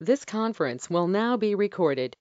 This conference will now be recorded.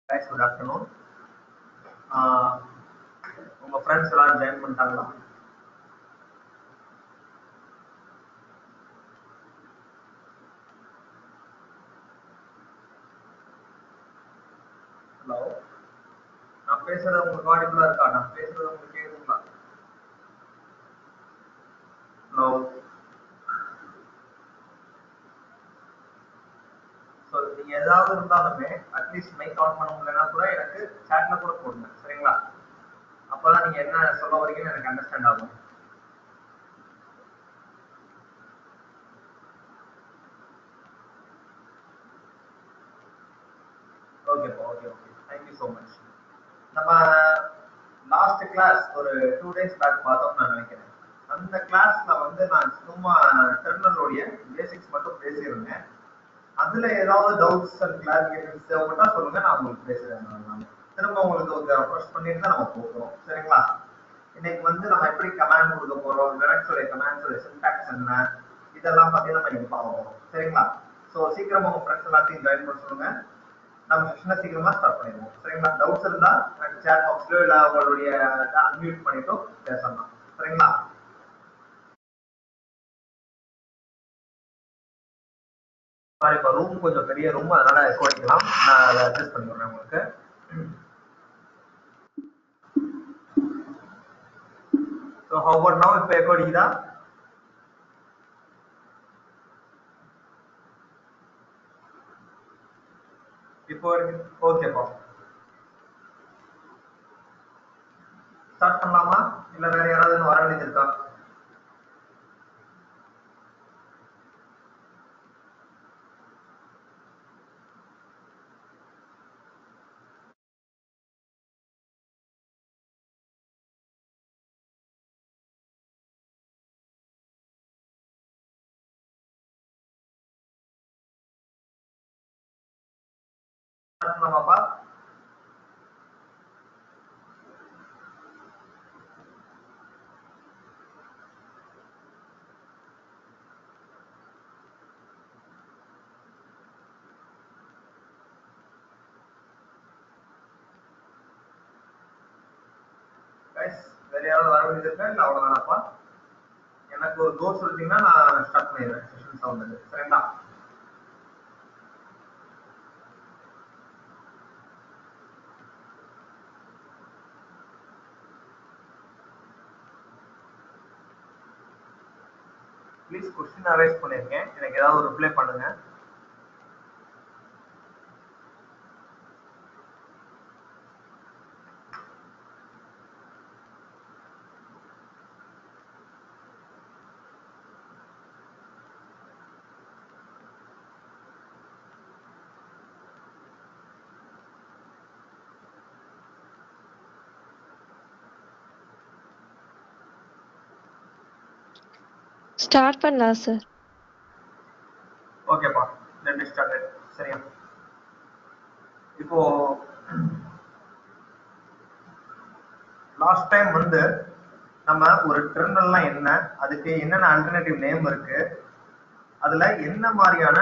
Guys, good afternoon. உங்க friends எல்லாம் join பண்ணிட்டாங்களா? Hello, நான் பேசுறது உங்களுக்கு ஆடிபிளா இருக்கா? நான் பேசுறது உங்களுக்கு கேக்குதுங்களா? ஹலோ, ஸோ நீங்க ஏதாவது இருந்தாலுமே அட்லீஸ்ட் மைக் ஆன் பண்ண முடியலன்னா கூட எனக்கு சாட்ல கூட போடுங்க, சரிங்களா? அப்பதான் நீங்க என்ன சொல்ல வரீங்கன்னு எனக்கு அண்டர்ஸ்டாண்ட் ஆகும். ஓகேப்பா, ஓகே. Thank you so much. நம்ம லாஸ்ட் கிளாஸ் ஒரு 2 days பேக் பார்த்தோம் நான் நினைக்கிறேன். அந்த கிளாஸ்ல வந்து நான் சும்மா டெர்மினலோடைய பேசிக்ஸ் மட்டும் பேசியிருந்தேன். அதுல ஏதாவது டவுட்ஸ் அண்ட் கிளாரிஃபிகேஷன்ஸ் தேவைப்பட்டா சொல்லுங்க, நான் உங்களுக்கு பேசுறேன். நான் திரும்ப உங்களுக்கு ஒரு ரெஃப்ரெஷ் பண்ணிட்டு தான் நம்ம போகிறோம், சரிங்களா? இன்னைக்கு வந்து நம்ம எப்படி கமாண்ட் கொடுக்க போறோம், லினக்ஸோட கமாண்ட்ஸோட சின்டாக்ஸ் என்ன, இதெல்லாம் பத்தி நம்ம இன்னைக்கு பார்க்க போறோம், சரிங்களா? ஸோ சீக்கிரமா உங்க ஃப்ரெண்ட்ஸ் எல்லாத்தையும் ஜாயின் பண்ண சொல்லுங்க. நம்ம செஷனை சீக்கிரமா ஸ்டார்ட் பண்ணிடுவோம், சரிங்களா? டவுட்ஸ் இருந்தா எனக்கு சேட் பாக்ஸ்லயோ இல்ல உங்களுடைய அன்மியூட் பண்ணிட்டோ பேசலாம், சரிங்களா? இப்போ ரூம் கொஞ்சம் பெரிய ரூம், அதனால எக்கோ அடிக்கலாம். நான் அதை அட்ஜஸ்ட் பண்ணி விடுறேன் உங்களுக்கு. So how about now? இப்போ எக்கோ அடிக்குதா? இப்போ ஓகேப்பா. ஸ்டார்ட் பண்ணலாமா? இல்ல வேற யாராவது வர வேண்டியது இருக்கா? ஸ்டார்ட் பண்ணலாமாப்பா? வேற யாராவது வர வேண்டியது இருக்கா? இல்ல அவ்வளவுதானப்பா? எனக்கு ஒரு கோ சொல்லிட்டீங்கன்னா நான் ஸ்டார்ட் பண்ணிடுறேன் செஷன் சவுண்ட், சரிங்களா? ப்ளீஸ் கொஸ்டின் அரைஸ் பண்ணிருக்கேன், எனக்கு ஏதாவது ஒரு ரிப்ளை பண்ணுங்க. ஸ்டார்ட் பண்ணலாம் சார். ஓகேப்பா, லெட் மீ ஸ்டார்ட் இட். சரியா, இப்போ லாஸ்ட் டைம் வந்து நம்ம ஒரு டெர்மினல்னா என்ன, அதுக்கு என்னென்ன ஆல்டர்னேட்டிவ் நேம் இருக்கு, அதுல என்ன மாதிரியான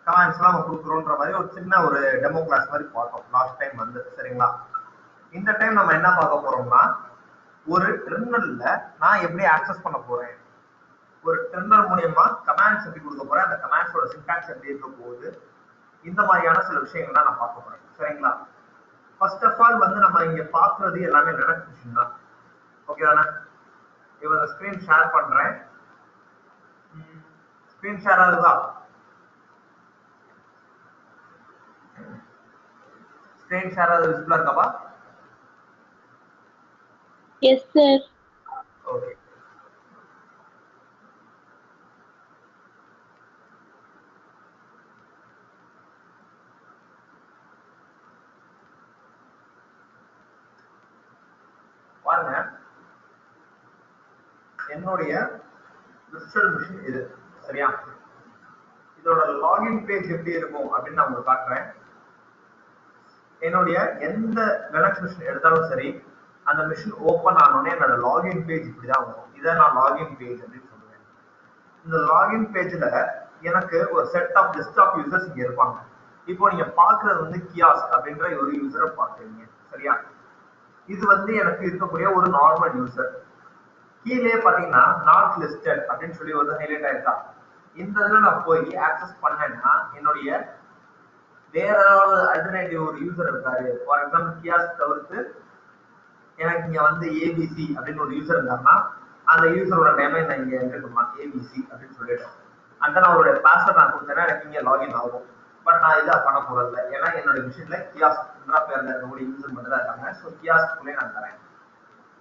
கமாண்ட்ஸ் எல்லாம் நம்ம கொடுக்குறோன்ற மாதிரி ஒரு சின்ன ஒரு டெமோ கிளாஸ் மாதிரி பார்த்தோம் லாஸ்ட் டைம் வந்து. சரிங்களா, இந்த டைம் நம்ம என்ன பார்க்க போறோம்னா, ஒரு டெர்மினல்ல நான் எப்படி ஆக்சஸ் பண்ண போறேன், ஒரு டெர்மினல் மூலியமா கமாண்ட்ஸ் எப்படி கொடுக்க போறேன், அந்த கமாண்ட்ஸோட சின்டாக்ஸ் எப்படி இருக்க போகுது, இந்த மாதிரியான சில விஷயங்கள் தான் நான் பார்க்க போறேன். சரிங்களா, ஃபர்ஸ்ட் ஆஃப் ஆல் வந்து நம்ம இங்க பாக்குறது எல்லாமே லினக்ஸ் மிஷின் தான். ஓகே தானே? இவங்க ஸ்கிரீன் ஷேர் பண்றேன். ஸ்கிரீன் ஷேர் ஆகுதா? ஸ்கிரீன் ஷேர் ஆகுது, விசிபிளா இருக்காப்பா? Yes sir. ஓகே, பாருங்க, என்னுடைய விர்ச்சுவல் மிஷின் இது. சரியா, இதோட லாகின் பேஜ் எப்படி இருக்கும் அப்படின்னு நான் உங்களுக்கு காட்டுறேன். என்னுடைய எந்த லினக்ஸ் மிஷின் எடுத்தாலும் சரி, அந்த மிஷின் ஓப்பன் ஆனோடனே என்னோட லாகின் பேஜ் இப்படிதான் வரும். இதை நான் லாகின் பேஜ் அப்படின்னு சொல்லுவேன். இந்த லாகின் பேஜ்ல எனக்கு ஒரு set of list of users இங்க இருப்பாங்க. இப்போ நீங்க பாக்குறது வந்து கியாஸ் அப்படின்ற ஒரு யூசரை பாக்குறீங்க. சரியா, இது வந்து எனக்கு இருக்கக்கூடிய ஒரு நார்மல் யூசர். கீழே பாத்தீங்கன்னா நாட் லிஸ்டட் அப்படின்னு சொல்லி வந்து ஹைலைட் ஆயிருக்கா. இந்த இதுல நான் போய் ஆக்சஸ் பண்ணேன்னா என்னுடைய வேற ஏதாவது அல்டர்னேட்டிவ் ஒரு யூசர் இருக்காரு, ஃபார் எக்ஸாம்பிள் கியாஸ் தவிர்த்து எனக்கு இங்க வந்து ஏபிசி அப்படின்னு ஒரு யூசர் இருந்தாருன்னா அந்த யூசரோட நேமை நான் இங்க என்டர் பண்ணலாம், ஏபிசி அப்படின்னு சொல்லிட்டேன். அந்த நான் அவருடைய பாஸ்வேர்ட் நான் கொடுத்தேன்னா எனக்கு இங்க லாகின் ஆகும். பட் நான் இதை பண்ண போறதில்லை, ஏன்னா என்னோட மிஷின்ல கியாஸ் பேர்ல இருக்கக்கூடிய யூசர் மட்டும் தான் இருக்காங்க. ஸோ கியாஸ்க்குள்ளே நான் தரேன்.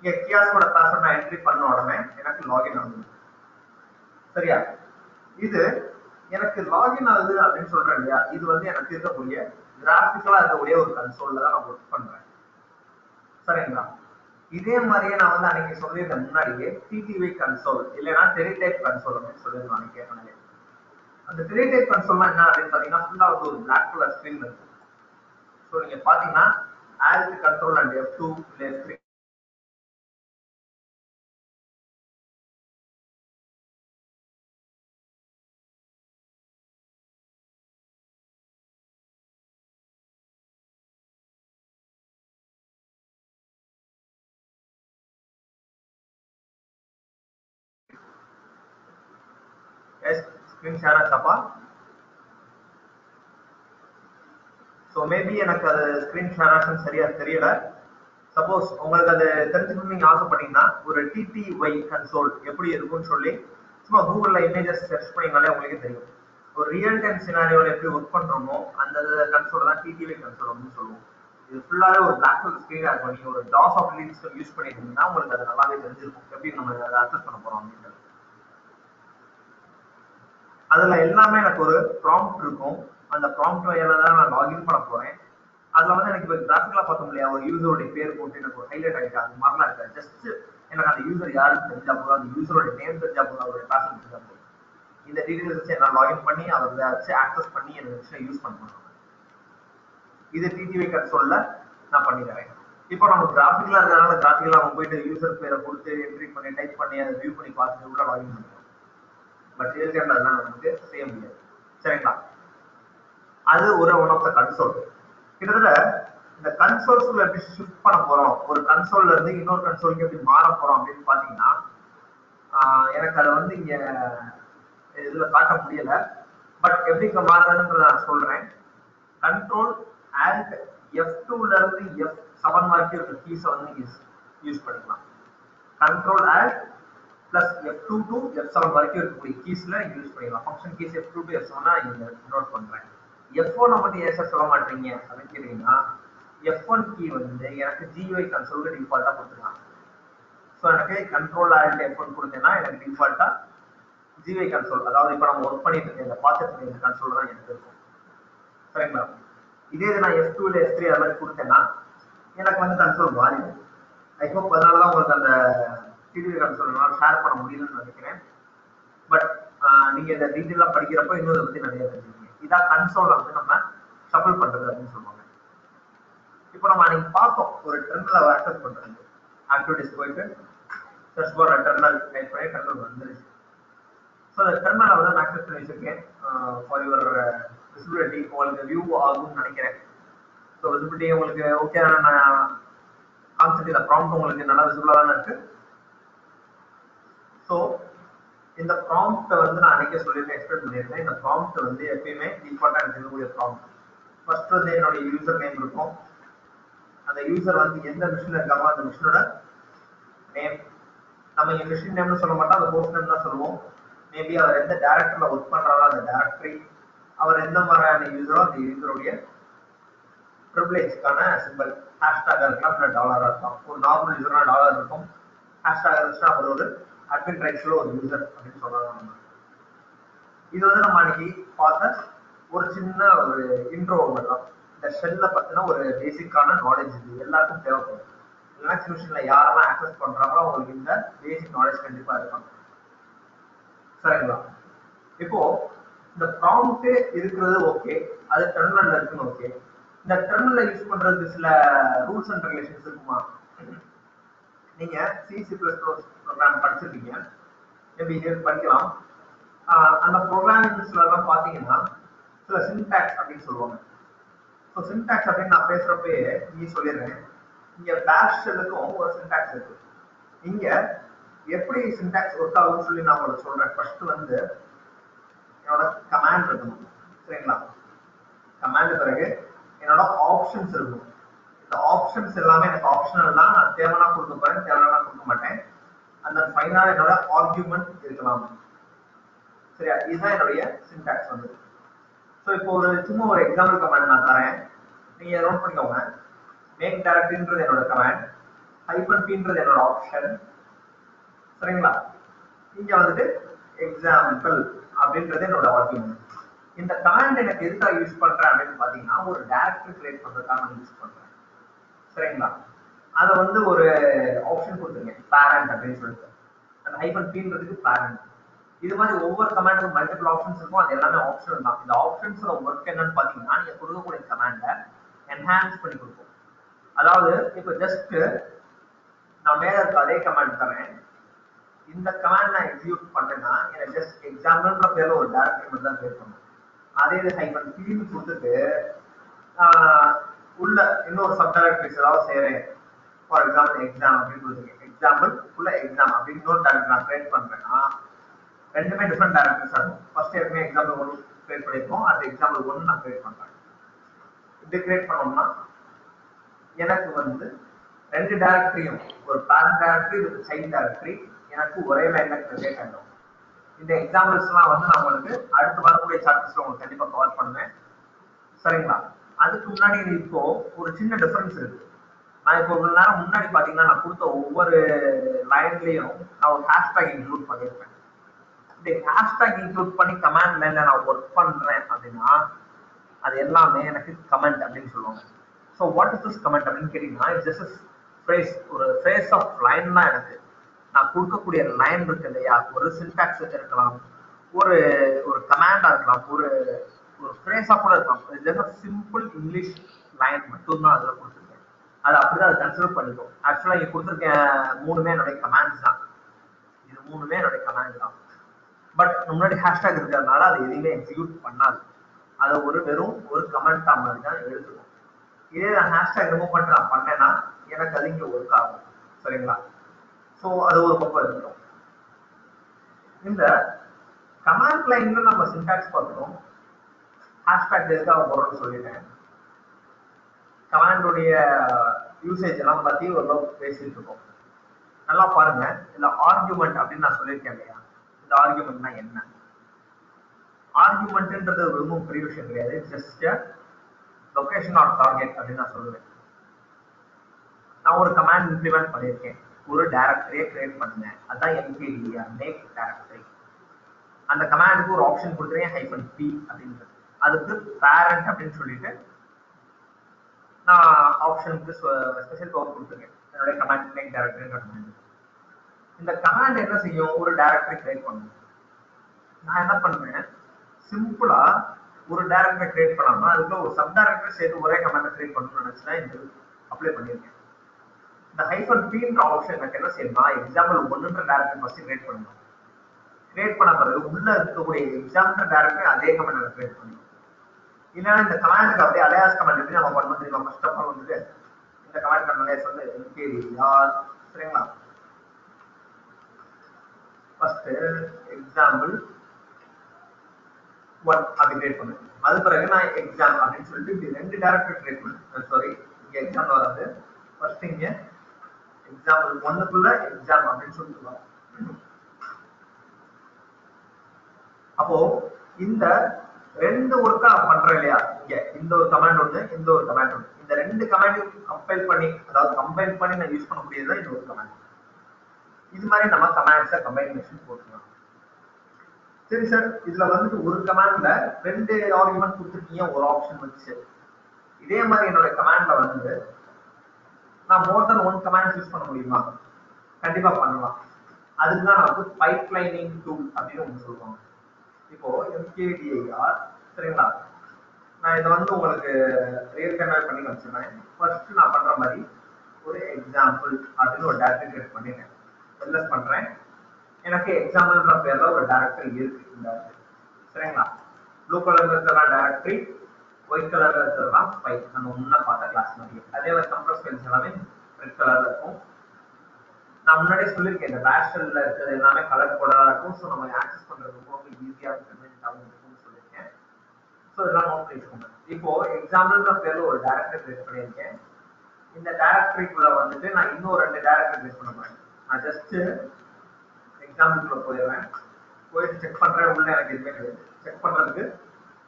இங்க கியாஸோட பாஸ்வேர்ட் நான் என்ட்ரி பண்ண உடனே எனக்கு லாகின் ஆகும். சரியா, இது எனக்கு லாகின் ஆகுது அப்படின்னு சொல்றேன் இல்லையா, இது வந்து எனக்கு இருக்கக்கூடிய கிராபிக்கலா இருக்கக்கூடிய ஒரு கன்சோல்ல தான் நான் ஒர்க் பண்றேன். சரிங்களா, இதே மாதிரியே நான் வந்து அன்னைக்கு சொல்லியிருந்தேன் முன்னாடியே, டிடிவி கன்சோல் இல்லைன்னா டெலிடைப் கன்சோல் அப்படின்னு சொல்லியிருந்தோம் அன்னைக்கு ஏற்கனவே. அந்த டெலிடைப் கன்சோல்னா என்ன அப்படின்னு பாத்தீங்கன்னா, ஃபுல்லா வந்து ஒரு பிளாக் கலர் ஸ்கிரீன் இருக்கும். ஸோ நீங்க பாத்தீங்கன்னா ஆல்ட் கண்ட்ரோல் அண்ட் F2 இல்லை F3 ஸ்கிரீன் ஷேர் ஆச்சாப்பா? ஸோ மேபி எனக்கு அது ஸ்கிரீன் ஷேர் ஆச்சுன்னு சரியா தெரியல. சப்போஸ் உங்களுக்கு அது தெரிஞ்சுக்கணும்னு நீங்க ஆசைப்பட்டீங்கன்னா ஒரு டிடிஒய் கன்சோல் எப்படி இருக்கும்னு சொல்லி சும்மா கூகுள்ல இமேஜஸ் சர்ச் பண்ணீங்கனாலே உங்களுக்கு தெரியும். ஒரு ரியல் டைம் சினாரியோல எப்படி ஒர்க் பண்றோமோ அந்த கன்சோல் தான் டிடிஒய் கன்சோல் அப்படின்னு சொல்லுவோம். இது ஃபுல்லாவே ஒரு பிளாக் கலர் ஸ்கிரீனா இருக்கும். நீங்க ஒரு டாஸ் ஆஃப் லிங்க்ஸ் யூஸ் பண்ணிருந்தீங்கன்னா உங்களுக்கு அது நல்லாவே தெரிஞ்சிருக்கும் எப்படி நம்ம அதை அக்சஸ் பண்ண போறோம் அப்படின்றது. அதுல எல்லாமே எனக்கு ஒரு ப்ராம்ப்ட் இருக்கும். அந்த ப்ராம்ப்ட் வழியில தான் நான் லாகின் பண்ண போறேன். அதுல வந்து எனக்கு இப்போ கிராஃபிக்கலா பார்த்தோம் இல்லையா, ஒரு யூசரோட பேர் போட்டு எனக்கு ஒரு ஹைலைட் ஆகிட்டு அது மாதிரிலாம் இருக்காது. ஜஸ்ட் எனக்கு அந்த யூசர் யாருன்னு தெரிஞ்சா போதும், அந்த யூசரோட நேம் தெரிஞ்சா போதும், அவருடைய பாஸ்வேர்ட் தெரிஞ்சா போதும். இந்த டீடைல்ஸ் வச்சு நான் லாகின் பண்ணி அதை வச்சு ஆக்சஸ் பண்ணி எனக்கு விஷயம் யூஸ் பண்ணுவேன். இது டிடிவி கன்சோல்ல நான் பண்ணி தரேன். இப்போ நம்ம கிராஃபிக்கலா இருக்கிறதுனால கிராஃபிக்கலா நம்ம போயிட்டு யூசர் பேரை கொடுத்து என்ட்ரி பண்ணி டைப் பண்ணி அதை வியூ பண்ணி பார்த்துட்டு உள்ள லாகின் பண்ணுவோம். பட் ரியல் டைம்ல அதெல்லாம் நமக்கு செய்ய முடியாது. சரிங்களா, அது ஒரு ஒன் ஆஃப் த கன்சோல். கிட்டத்தட்ட இந்த கன்சோல்ஸ்ல எப்படி ஷிஃப்ட் பண்ண போறோம், ஒரு கன்சோல்ல இருந்து இன்னொரு கன்சோலுக்கு எப்படி மாற போறோம் அப்படின்னு பாத்தீங்கன்னா, எனக்கு அதை வந்து இங்க இதுல காட்ட முடியல. பட் எப்படி மாறுறதுன்றத நான் சொல்றேன். கண்ட்ரோல் ஆல்ட் F2ல இருந்து F7 வரைக்கும் இருக்க கீஸை வந்து நீங்க யூஸ் பண்ணிக்கலாம். Control alt plus F2 to F7 வரைக்கும் இருக்கக்கூடிய கீஸ்ல நீங்க யூஸ் பண்ணிக்கலாம். Function keys F2 to F7 நீங்க நோட் பண்றேன். F1 மட்டும் ஏன் சார் சொல்ல மாட்டீங்க அப்படின்னு கேட்டீங்கன்னா F1 கீ வந்து எனக்கு GUI கன்சோலுக்கு டிஃபால்ட்டா கொடுத்துருக்காங்க. ஸோ எனக்கு கண்ட்ரோல் ஆல்ட் F1 கொடுத்தேன்னா எனக்கு டிஃபால்ட்டா GUI கன்சோல், அதாவது இப்போ நம்ம ஒர்க் பண்ணிட்டு இருக்க இந்த பார்த்துட்டு இருக்க இந்த கன்சோல் தான் எனக்கு இருக்கும். சரிங்களா? இதே இது நான் F2 இல்லை F3 அது மாதிரி கொடுத்தேன்னா எனக்கு வந்து கன்சோல் மாறிடும். ஐ ஹோப் அதனால தான் உங்களுக்கு அந்த டிவி கன்சோல் என்னால் ஷேர் பண்ண முடியலன்னு நினைக்கிறேன். பட் நீங்க இந்த டீட்டெயிலாக படிக்கிறப்போ இன்னும் இதை பற்றி நிறைய தெரிஞ்சுக்கீங்க. இதான் கன்சோலை வந்து நம்ம ஷஃபிள் பண்றது அப்படின்னு சொல்லுவாங்க. இப்போ நம்ம அன்னைக்கு பார்த்தோம் ஒரு டெர்மினலை ஆக்சஸ் பண்றது. ஆக்டிவிட்டிஸ் போயிட்டு சர்ச் பார் டெர்மினல் டைப் பண்ணி டெர்மினல் வந்துருச்சு. ஸோ அந்த டெர்மினலை வந்து நான் ஆக்சஸ் பண்ணி வச்சிருக்கேன் ஃபார் யுவர் விசிபிலிட்டி. உங்களுக்கு வியூ ஆகும்னு நினைக்கிறேன். ஸோ விசிபிலிட்டி உங்களுக்கு ஓகே, நான் கான்செப்ட் இந்த ப்ராம்ப்ட் உங்களுக்கு நல்லா விசிபிளாக தானே இருக்கு. ஸோ இந்த ப்ராம்ப்ட் வந்து நான் அன்னைக்கே சொல்லியிருக்கேன், எக்ஸ்பிளைன் பண்ணியிருக்கேன். இந்த ப்ராம்ப்ட் வந்து எப்பயுமே டிஃபால்ட்டாக எனக்கு இருக்கக்கூடிய ப்ராம்ப்ட். ஃபர்ஸ்ட் வந்து என்னுடைய யூசர் நேம் இருக்கும். அந்த யூசர் வந்து எந்த மிஷின்ல இருக்காமோ அந்த மிஷினோட நேம். நம்ம இங்க மிஷின் நேம்னு சொல்ல மாட்டோம், அந்த ஹோஸ்ட் நேம் தான் சொல்லுவோம். மேபி அவர் எந்த டைரக்டர்ல ஒர்க் பண்றாரோ அந்த டைரக்டரி, அவர் எந்த மாதிரியான யூசரோ அந்த யூசருடைய ப்ரிவிலேஜ்க்கான சிம்பிள் ஹேஷ்டாக இருக்கலாம், இல்லை டாலராக இருக்கலாம். ஒரு நார்மல் யூசர்னா டாலர் இருக்கும், ஹேஷ்டாக இருந்துச்சுன்னா அவர் ஒரு அட்மின் ரைட்ஸ்ல ஒரு யூசர் அப்படின்னு சொல்றாங்க. இது வந்து நம்ம அன்னைக்கு பார்த்த ஒரு சின்ன ஒரு இன்ட்ரோ தான். இந்த ஷெல்ல பத்தின ஒரு பேசிக்கான நாலேஜ் இது எல்லாருக்கும் தேவைப்படும். லினக்ஸ் மிஷின்ல யாரெல்லாம் ஆக்சஸ் பண்றாங்களோ அவங்களுக்கு இந்த பேசிக் நாலேஜ் கண்டிப்பா இருக்கும். சரிங்களா? இப்போ இந்த ப்ராம்ப்ட் இருக்கிறது ஓகே, அது டெர்மினல்ல இருக்குன்னு ஓகே. இந்த டெர்மினல்ல யூஸ் பண்றதுக்கு சில ரூல்ஸ் அண்ட் ரெகுலேஷன்ஸ் இருக்குமா? நீங்க C++ ப்ரோக்ராம் படிச்சிருக்கீங்க, மேபி இது படிக்கலாம். அந்த ப்ரோக்ராமிங்ஸ்ல எல்லாம் பாத்தீங்கன்னா சில சின்டாக்ஸ் அப்படின்னு சொல்லுவாங்க. ஸோ சின்டாக்ஸ் அப்படின்னு நான் பேசுறப்பே நீ சொல்லிடுறேன், இங்க பேஷ் ஷெல்லுக்கும் ஒரு சின்டாக்ஸ் இருக்கு. இங்க எப்படி சின்டாக்ஸ் ஒர்க் ஆகும்னு சொல்லி நான் உங்களுக்கு சொல்றேன். ஃபர்ஸ்ட் வந்து என்னோட கமாண்ட் இருக்கணும். சரிங்களா? கமாண்ட் பிறகு என்னோட ஆப்ஷன்ஸ் இருக்கும். இந்த ஆப்ஷன்ஸ் எல்லாமே எனக்கு ஆப்ஷனல் தான். நான் தேவைன்னா கொடுக்க போறேன், தேவைன்னா கொடுக்க மாட்டேன். அந்த ஃபைனலா என்னோட ஆர்குமெண்ட் இருக்கலாம். சரியா? இதுதான் என்னுடைய சின்டாக்ஸ் வந்து. ஸோ இப்போ ஒரு சும்மா ஒரு எக்ஸாம்பிள் கமாண்ட் நான் தரேன், நீங்க நோட் பண்ணிக்கோங்க. மேக் டைரக்டரின்றது என்னோட கமாண்ட், -p என்னோட ஆப்ஷன். சரிங்களா? இங்க வந்துட்டு எக்ஸாம்பிள் அப்படின்றது என்னோட ஆர்குமெண்ட். இந்த கமாண்ட் எனக்கு எதுக்காக யூஸ் பண்றேன் அப்படின்னு பாத்தீங்கன்னா ஒரு டைரக்டரி கிரியேட் பண்றதுக்காக நான் யூஸ் பண்றேன். சரிங்களா? அதை வந்து ஒரு ஆப்ஷன் கொடுத்துருங்க, பேரண்ட் அப்படின்னு சொல்லிட்டு. அந்த -pன்றதுக்கு பேரண்ட். இது மாதிரி ஒவ்வொரு கமாண்டுக்கும் மல்டிபிள் ஆப்ஷன்ஸ் இருக்கும். அது எல்லாமே ஆப்ஷனல் தான். இந்த ஆப்ஷன்ஸோட ஒர்க் என்னன்னு பாத்தீங்கன்னா நீங்க கொடுக்கக்கூடிய கமாண்டை என்ஹான்ஸ் பண்ணி கொடுக்கும். அதாவது இப்போ ஜஸ்ட் நான் மேல இருக்க அதே கமாண்ட் தரேன், இந்த கமாண்ட் நான் எக்ஸிக்யூட் பண்ணேன்னா எனக்கு ஜஸ்ட் எக்ஸாம்பிள்ன்ற பேர்ல ஒரு டைரக்டரி மட்டும் தான் கிரியேட் பண்ணும். அதே இது -p கொடுத்துட்டு உள்ள இன்னொரு சப் டைரக்டரிஸ் ஏதாவது செய்யறேன், ஃபார் எக்ஸாம்பிள் எக்ஸாம் அப்படின்னு கொடுத்துருக்கேன், எக்ஸாம்பிள் உள்ள எக்ஸாம் அப்படின்னு இன்னொரு டைரக்டரி நான் கிரியேட் பண்றேன்னா ரெண்டுமே டிஃபரெண்ட் டைரக்டரிஸ் ஆகும். ஃபர்ஸ்ட் ஏற்கனவே எக்ஸாம்பிள் 1 கிரியேட் பண்ணிருக்கோம், அது எக்ஸாம்பிள் 1 நான் கிரியேட் பண்றேன். இப்படி கிரியேட் பண்ணோம்னா எனக்கு வந்து ரெண்டு டைரக்டரியும், ஒரு parent directory with child directory எனக்கு ஒரே லைன்ல கிரியேட் ஆகிடும். இந்த எக்ஸாம்பிள்ஸ் எல்லாம் வந்து நான் உங்களுக்கு அடுத்து வரக்கூடிய சாப்டர்ஸ்ல உங்களுக்கு கண்டிப்பா கவர் பண்ணுவேன். சரிங்களா? அதுக்கு முன்னாடி இப்போ ஒரு சின்ன டிஃபரன்ஸ் இருக்கு. நான் இப்போ ஒரு நேரம் முன்னாடி பாத்தீங்கன்னா நான் கொடுத்த ஒவ்வொரு லைன்லயும் நான் ஒரு ஹேஷ்டாக் இன்க்ளூட் பண்ணியிருப்பேன். இந்த ஹேஷ்டாக் இன்க்ளூட் பண்ணி கமாண்ட் லைன்ல நான் ஒர்க் பண்றேன் அப்படின்னா அது எல்லாமே எனக்கு கமெண்ட் அப்படின்னு சொல்லுவாங்க. So what is this comment அப்படின்னு கேட்டீங்கன்னா இட்ஸ் ஜஸ்ட் ஃப்ரேஸ், ஒரு ஃப்ரேஸ் ஆஃப் லைன் தான். எனக்கு நான் கொடுக்கக்கூடிய லைன் இருக்கு இல்லையா, ஒரு சின்டாக்ஸ் இருக்கலாம், ஒரு ஒரு கமாண்டா இருக்கலாம், ஒரு ஒரு ஃப்ரேஸா கூட இருக்கலாம். ஜஸ்ட் சிம்பிள் இங்கிலீஷ் லைன் மட்டும் தான் அதில் கொடுத்துருக்கேன். அது அப்படிதான் அதை கன்சிடர் பண்ணிக்கும். ஆக்சுவலா இங்க கொடுத்துருக்கேன் மூணுமே என்னுடைய கமாண்ட்ஸ் தான். இது மூணுமே என்னுடைய கமாண்ட் தான். பட் முன்னாடி ஹேஷ்டாக் இருக்கிறதுனால அது எதையுமே எக்ஸிக்யூட் பண்ணாது. அதை ஒரு வெறும் ஒரு கமெண்டா மாதிரி தான் எழுதுக்கும். இதே நான் ஹேஷ்டாக் ரிமூவ் பண்ணிட்டு நான் பண்ணேன்னா எனக்கு அது இங்க ஒர்க் ஆகும். சரிங்களா? ஸோ அது ஒரு பக்கம் இருக்கணும். இந்த கமாண்ட் லைன்ல நம்ம சின்டாக்ஸ் பார்க்கணும். ஹேஷ்டாக் எதுக்காக போறோம்னு சொல்லிட்டேன். கமாண்டோடைய யூசேஜ் எல்லாம் பத்தி ஓரளவு பேசிட்டு இருக்கோம். நல்லா பாருங்க, இதுல ஆர்குமெண்ட் அப்படின்னு நான் சொல்லியிருக்கேன் இல்லையா, இந்த ஆர்குமெண்ட்னா என்ன? ஆர்குமெண்ட்ன்றது ரொம்ப பெரிய விஷயம் கிடையாது, ஜஸ்ட் லொகேஷன் ஆர் டார்கெட் அப்படின்னு நான் சொல்லுவேன். நான் ஒரு கமாண்ட் இம்ப்ளிமெண்ட் பண்ணியிருக்கேன், ஒரு டைரக்டரியை கிரியேட் பண்ணுங்க, அதான் MKDR, மேக் டைரக்டரி. அந்த கமாண்டுக்கு ஒரு ஆப்ஷன் கொடுத்துருக்கேன் -p அப்படின்றது. அதுக்கு பேரண்ட் அப்படின்னு சொல்லிட்டு நான் ஆப்ஷனுக்கு ஸ்பெஷல் பவர் கொடுத்துருக்கேன், என்னுடைய கமாண்ட் மேக் டைரக்டரின்ற கமாண்ட். இந்த கமாண்ட் என்ன செய்யும்? ஒரு டைரக்டரி கிரியேட் பண்ணும். நான் என்ன பண்றேன், சிம்பிளா ஒரு டைரக்டரி கிரியேட் பண்ணாம அதுக்குள்ள ஒரு சப் டைரக்டரி சேர்த்து ஒரே கமாண்ட் கிரியேட் பண்ணணும்னு நினைச்சுதான் இந்த அப்ளை பண்ணியிருக்கேன். இந்த -pன்ற ஆப்ஷன் எனக்கு என்ன செய்யணும்னா, எக்ஸாம்பிள் 1ன்ற டைரக்டரி ஃபர்ஸ்ட் கிரியேட் பண்ணணும். கிரியேட் பண்ண பிறகு உள்ள இருக்கக்கூடிய எக்ஸாம்பிள் டைரக்டரி அதே கமாண்ட் கிரியேட் பண்ணணும். இல்லைன்னா இந்த கமாண்டுக்கு அப்படியே அலையாஸ் கமாண்ட் எப்படி நம்ம பண்ணணும் தெரியுமா? ஃபர்ஸ்ட் ஆஃப் ஆல் வந்துட்டு இந்த கமாண்ட் அலையாஸ் வந்து MKDR, சரிங்களா? ஃபர்ஸ்ட் எக்ஸாம்பிள் 1 அப்படி கிரியேட் பண்ணு. அது பிறகு நான் எக்ஸாம் அப்படின்னு சொல்லிட்டு இப்படி 2 டைரக்டரி கிரியேட் பண்ணு. சாரி, இங்க எக்ஸாம் வராது, ஃபர்ஸ்ட் இங்க எக்ஸாம்பிள் 1க்குள்ள எக்ஸாம் அப்படின்னு சொல்லிட்டு வரும். அப்போ இந்த 2 ஒர்க்கா பண்றேன் இல்லையா, இங்க இந்த ஒரு கமாண்ட் ஒண்ணு, இந்த ஒரு கமாண்ட் ஒண்ணு, இந்த 2 கமாண்டையும் கம்பைல் பண்ணி, அதாவது கம்பைன் பண்ணி நான் யூஸ் பண்ண முடியாதா இந்த ஒரு கமாண்ட். இது மாதிரி நம்ம கமாண்ட்ஸை கம்பைனேஷன் போட்டுக்கலாம். சரி சார், இதுல வந்துட்டு ஒரு கமாண்ட்ல 2 ஆர்குமெண்ட் கொடுத்துருக்கீங்க, ஒரு ஆப்ஷன் வச்சு. இதே மாதிரி என்னோட கமாண்ட்ல வந்து நான் மோர் தென் 1 கமாண்ட் யூஸ் பண்ண முடியுமா? கண்டிப்பா பண்ணலாம். அதுக்குதான் நமக்கு பைப்லைனிங் டூல் அப்படின்னு ஒன்று சொல்லுவாங்க. இப்போ MKDR, சரிங்களா? நான் இதை வந்து உங்களுக்கு ரியல் டைம் பண்ணி வச்சிருந்தேன். ஃபர்ஸ்ட் நான் பண்ற மாதிரி ஒரு எக்ஸாம்பிள் அப்படின்னு ஒரு டைரக்டரி கிரியேட் பண்ணிட்டேன். எல்எஸ் பண்றேன், எனக்கு எக்ஸாம்பிள்ன்ற பேர்ல ஒரு டைரக்டரி இருக்கு இந்த இடத்துல, சரிங்களா? ப்ளூ கலர்ல இருக்கிறதெல்லாம் டைரக்டரி, ஒயிட் கலர்ல இருக்கிறதெல்லாம் ஃபைல், நம்ம முன்ன பார்த்த கிளாஸ் மாதிரி. அதே மாதிரி கம்ப்ரஸ் ஃபைல்ஸ் எல்லாமே ரெட் கலர்ல இருக்கும். நான் முன்னாடியே சொல்லியிருக்கேன், இந்த ரேஷனல்ல இருக்கிறது எல்லாமே கலர் கோடா இருக்கும். ஸோ நம்ம ஆக்சஸ் பண்றது ரொம்ப ஈஸியா இருக்கும்னு சொல்லியிருக்கேன். ஸோ இதெல்லாம் நோட் பண்ணிக்கோங்க. இப்போ எக்ஸாம்பிள்ன்ற பேர்ல ஒரு டைரக்டரி கிரியேட் பண்ணியிருக்கேன். இந்த டைரக்டரிக்குள்ள வந்துட்டு நான் இன்னும் 2 டைரக்டரி கிரியேட் பண்ண போறேன். நான் ஜஸ்ட் எக்ஸாம்பிள்குள்ள போயிடுறேன், போயிட்டு செக் பண்றேன், உள்ள எனக்கு எதுவுமே கிடையாது. செக் பண்றதுக்கு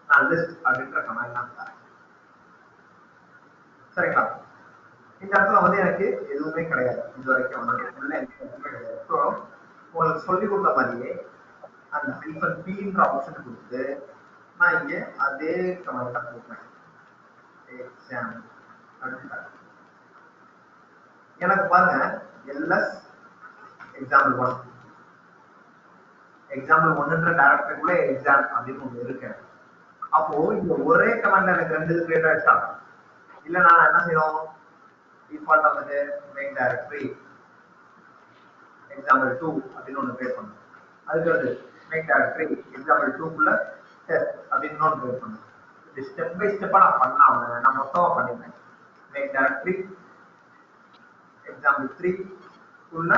நான் லிஸ்ட் அப்படின்ற கமாண்ட் தான் தரேன், சரிங்களா? இந்த இடத்துல வந்து எனக்கு எதுவுமே கிடையாது, இது வரைக்கும் வந்து உள்ள எனக்கு எதுவுமே கிடையாது. ஸோ உங்களுக்கு சொல்லி கொடுத்த மாதிரியே அந்த -pன்ற ஆப்ஷன் கொடுத்து நான் இங்கே அதே கமாண்ட் தான் கொடுப்பேன், எக்ஸாம் அப்படின்னு. எனக்கு பாருங்க, எல்எஸ் எக்ஸாம்பிள் 1, எக்ஸாம்பிள் 1ன்ற டைரக்டரிக்குள்ள எக்ஸாம் அப்படின்னு ஒன்று இருக்கு. அப்போ இந்த ஒரே கமாண்ட் எனக்கு 2 கிரியேட் ஆயிடுச்சா? இல்ல நான் என்ன செய்யணும், டிஃபால்ட்டா வந்துட்டு மேக் டைரக்டரி எக்ஸாம்பிள் 2 அப்படின்னு ஒன்று கிரியேட் பண்ணணும். அதுக்கு வந்து மேக் டைரக்டரி எக்ஸாம்பிள் 2க்குள்ள டெஸ்ட் அப்படின்னு ஒன்று கிரியேட் பண்ணணும். இது ஸ்டெப் பை ஸ்டெப்பா நான் பண்ணாம நான் மொத்தமா பண்ணிடுறேன். மேக் டைரக்டரி எக்ஸாம்பிள் 3 உள்ள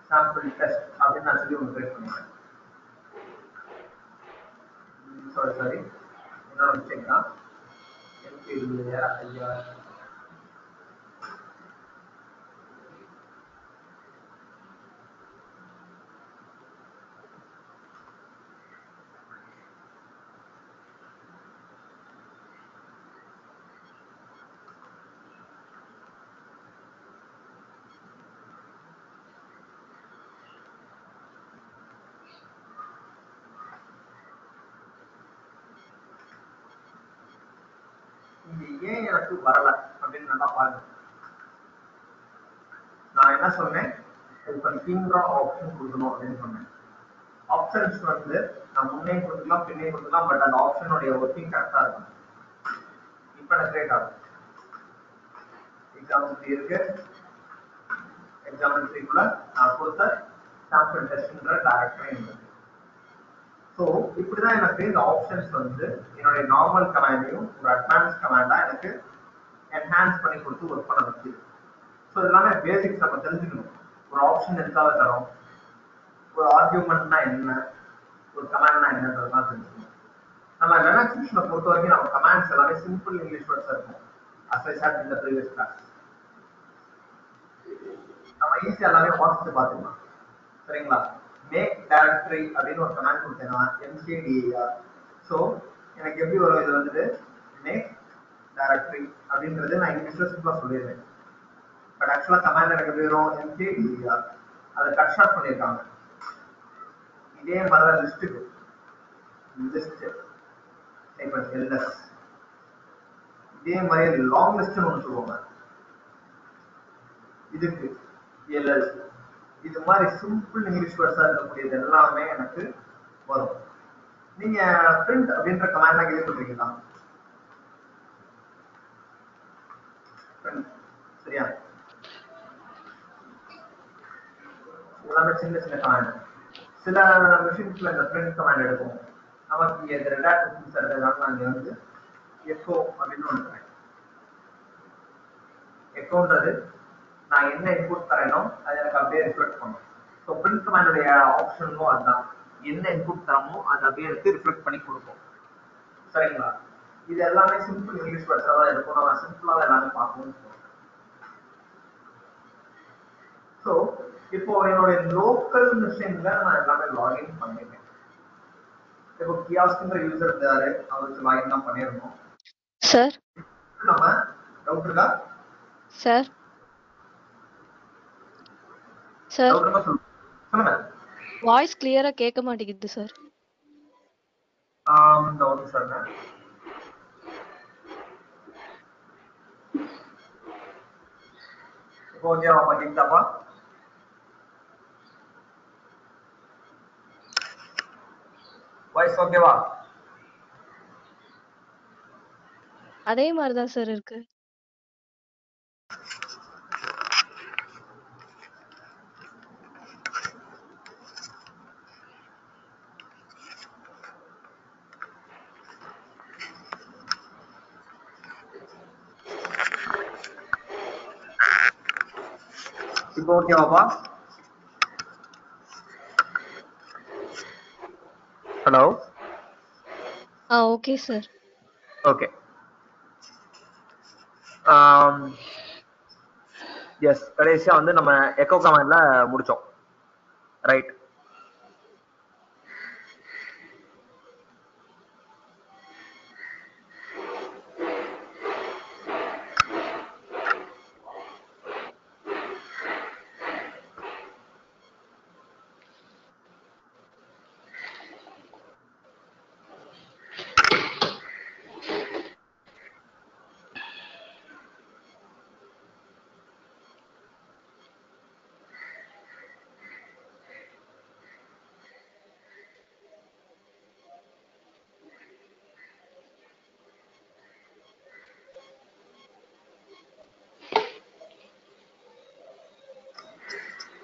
சாம்பிள் டெஸ்ட் அப்படின்னு நான் சொல்லி ஒன்று கிரியேட் பண்ணுவேன். சாரி, என்னோட மிஸ்டேக் தான். ஐயா, ஏன் எனக்கு வரல அப்படின்னு நல்லா பாருங்க. நான் என்ன சொன்னேன், ஆப்ஷன் கொடுக்கணும் அப்படின்னு சொன்னேன். ஆப்ஷன்ஸ் வந்து நான் முன்னே கொடுத்துக்கலாம், பின்னே கொடுத்துக்கலாம், பட் அந்த ஆப்ஷனுடைய ஒர்க்கிங் கரெக்டா இருக்கும். இப்ப எனக்கு கிரியேட் ஆகும். எக்ஸாம்பிள் 3 இருக்கு, எக்ஸாம்பிள் 3க்குள்ள நான் கொடுத்த சாம்பிள் டெஸ்ட்ன்ற டைரக்டரி இருக்கு. ஸோ இப்படிதான் எனக்கு இந்த ஆப்ஷன்ஸ் வந்து என்னுடைய நார்மல் கமாண்டையும் ஒரு அட்வான்ஸ் கமாண்டா எனக்கு என்ஹான்ஸ் பண்ணி கொடுத்து ஒர்க் பண்ண வைக்குது. ஸோ எல்லாமே பேசிக்ஸ் நம்ம தெரிஞ்சுக்கணும். ஒரு ஆப்ஷன் எதுக்காக தரோம், ஒரு ஆர்கியூமெண்ட்னா என்ன, ஒரு கமாண்ட்னா என்னன்றதுதான் தெரிஞ்சுக்கணும். நம்ம லினக்ஸ் பொறுத்த வரைக்கும் நம்ம கமாண்ட்ஸ் எல்லாமே சிம்பிள் இங்கிலீஷ் வேர்ட்ஸா இருக்கும், as I said in the previous class. நம்ம ஈஸியா எல்லாமே வாசிச்சு பார்த்துக்கலாம். சரிங்களா? மேக் டைரக்டரி அப்படின்னு ஒரு கமாண்ட் கொடுத்தேன்னா MKDIR. ஸோ எனக்கு எப்படி வரும்? இது வந்துட்டு மேக் டைரக்டரி அப்படின்றது நான் இங்கிலீஷ்ல சிம்பிளா சொல்லிடுவேன். பட் ஆக்சுவலா கமாண்ட் எனக்கு எப்படி வரும்? MKDIR. அதை கட் ஷார்ட் பண்ணியிருக்காங்க. இதே மாதிரி லிஸ்ட்டுக்கு லிஸ்ட் LS இதே மாதிரி லாங் லிஸ்ட்னு ஒன்று சொல்லுவாங்க. இதுக்கு LL இது மாதிரி சிம்பிள் இங்கிலீஷ் வேர்ட்ஸா இருக்கக்கூடியது எல்லாமே எனக்கு வரும். நீங்க பிரிண்ட் அப்படின்ற கமாண்ட் கேள்விப்பட்டிருக்கீங்களா? சரியா? எல்லாமே சின்ன சின்ன கமாண்ட். சில மிஷின்ஸ்ல இந்த பிரிண்ட் கமாண்ட் எடுக்கும். நமக்கு இங்க இந்த ரெடாக்ட் மிஷின்ஸ் இருக்கிறதுனால நான் இங்க வந்து எக்கோ அப்படின்னு ஒன்று தரேன். எக்கோன்றது நான் என்ன இன்புட் தரேனோ அது எனக்கு அப்படியே ரிஃப்ளெக்ட் பண்ணும். ஸோ பிரிண்ட் கமாண்டோடைய ஆப்ஷனும் அதுதான். என்ன இன்புட் தரமோ அதை அப்படியே எடுத்து ரிஃப்ளெக்ட் பண்ணி கொடுக்கும். சரிங்களா? இது எல்லாமே சிம்பிள் இங்கிலீஷ் வேர்ட்ஸாக தான் இருக்கும். நம்ம சிம்பிளாக எல்லாமே பார்க்கணும்னு சொல்லுவோம். ஸோ இப்போ என்னுடைய லோக்கல் மிஷின்ல நான் எல்லாமே லாகின் பண்ணிருக்கேன். இப்போ கியாஸ்க்குங்கிற யூசர் இருந்தாரு, அவருக்கு லாகின் தான் பண்ணிருந்தோம். சார் நம்ம டவுட் இருக்கா? சார் சார் டவுட் இருக்கா சொல்லுங்க. வாய்ஸ் கிளியரா கேட்க மாட்டேங்குது சார். இந்த ஒரு நிமிஷம் இப்போ ஓகேவா? கேக்குதாப்பா? வாய்ஸ் ஓகேவா? அதே மாதிரி தான் சார் இருக்கு. இப்போ ஓகேவாப்பா? Hello. Okay sir. Okay. Yes, கடைசியா வந்து நம்ம எக்கோ கமாண்ட்ல முடிச்சோம். ரைட்.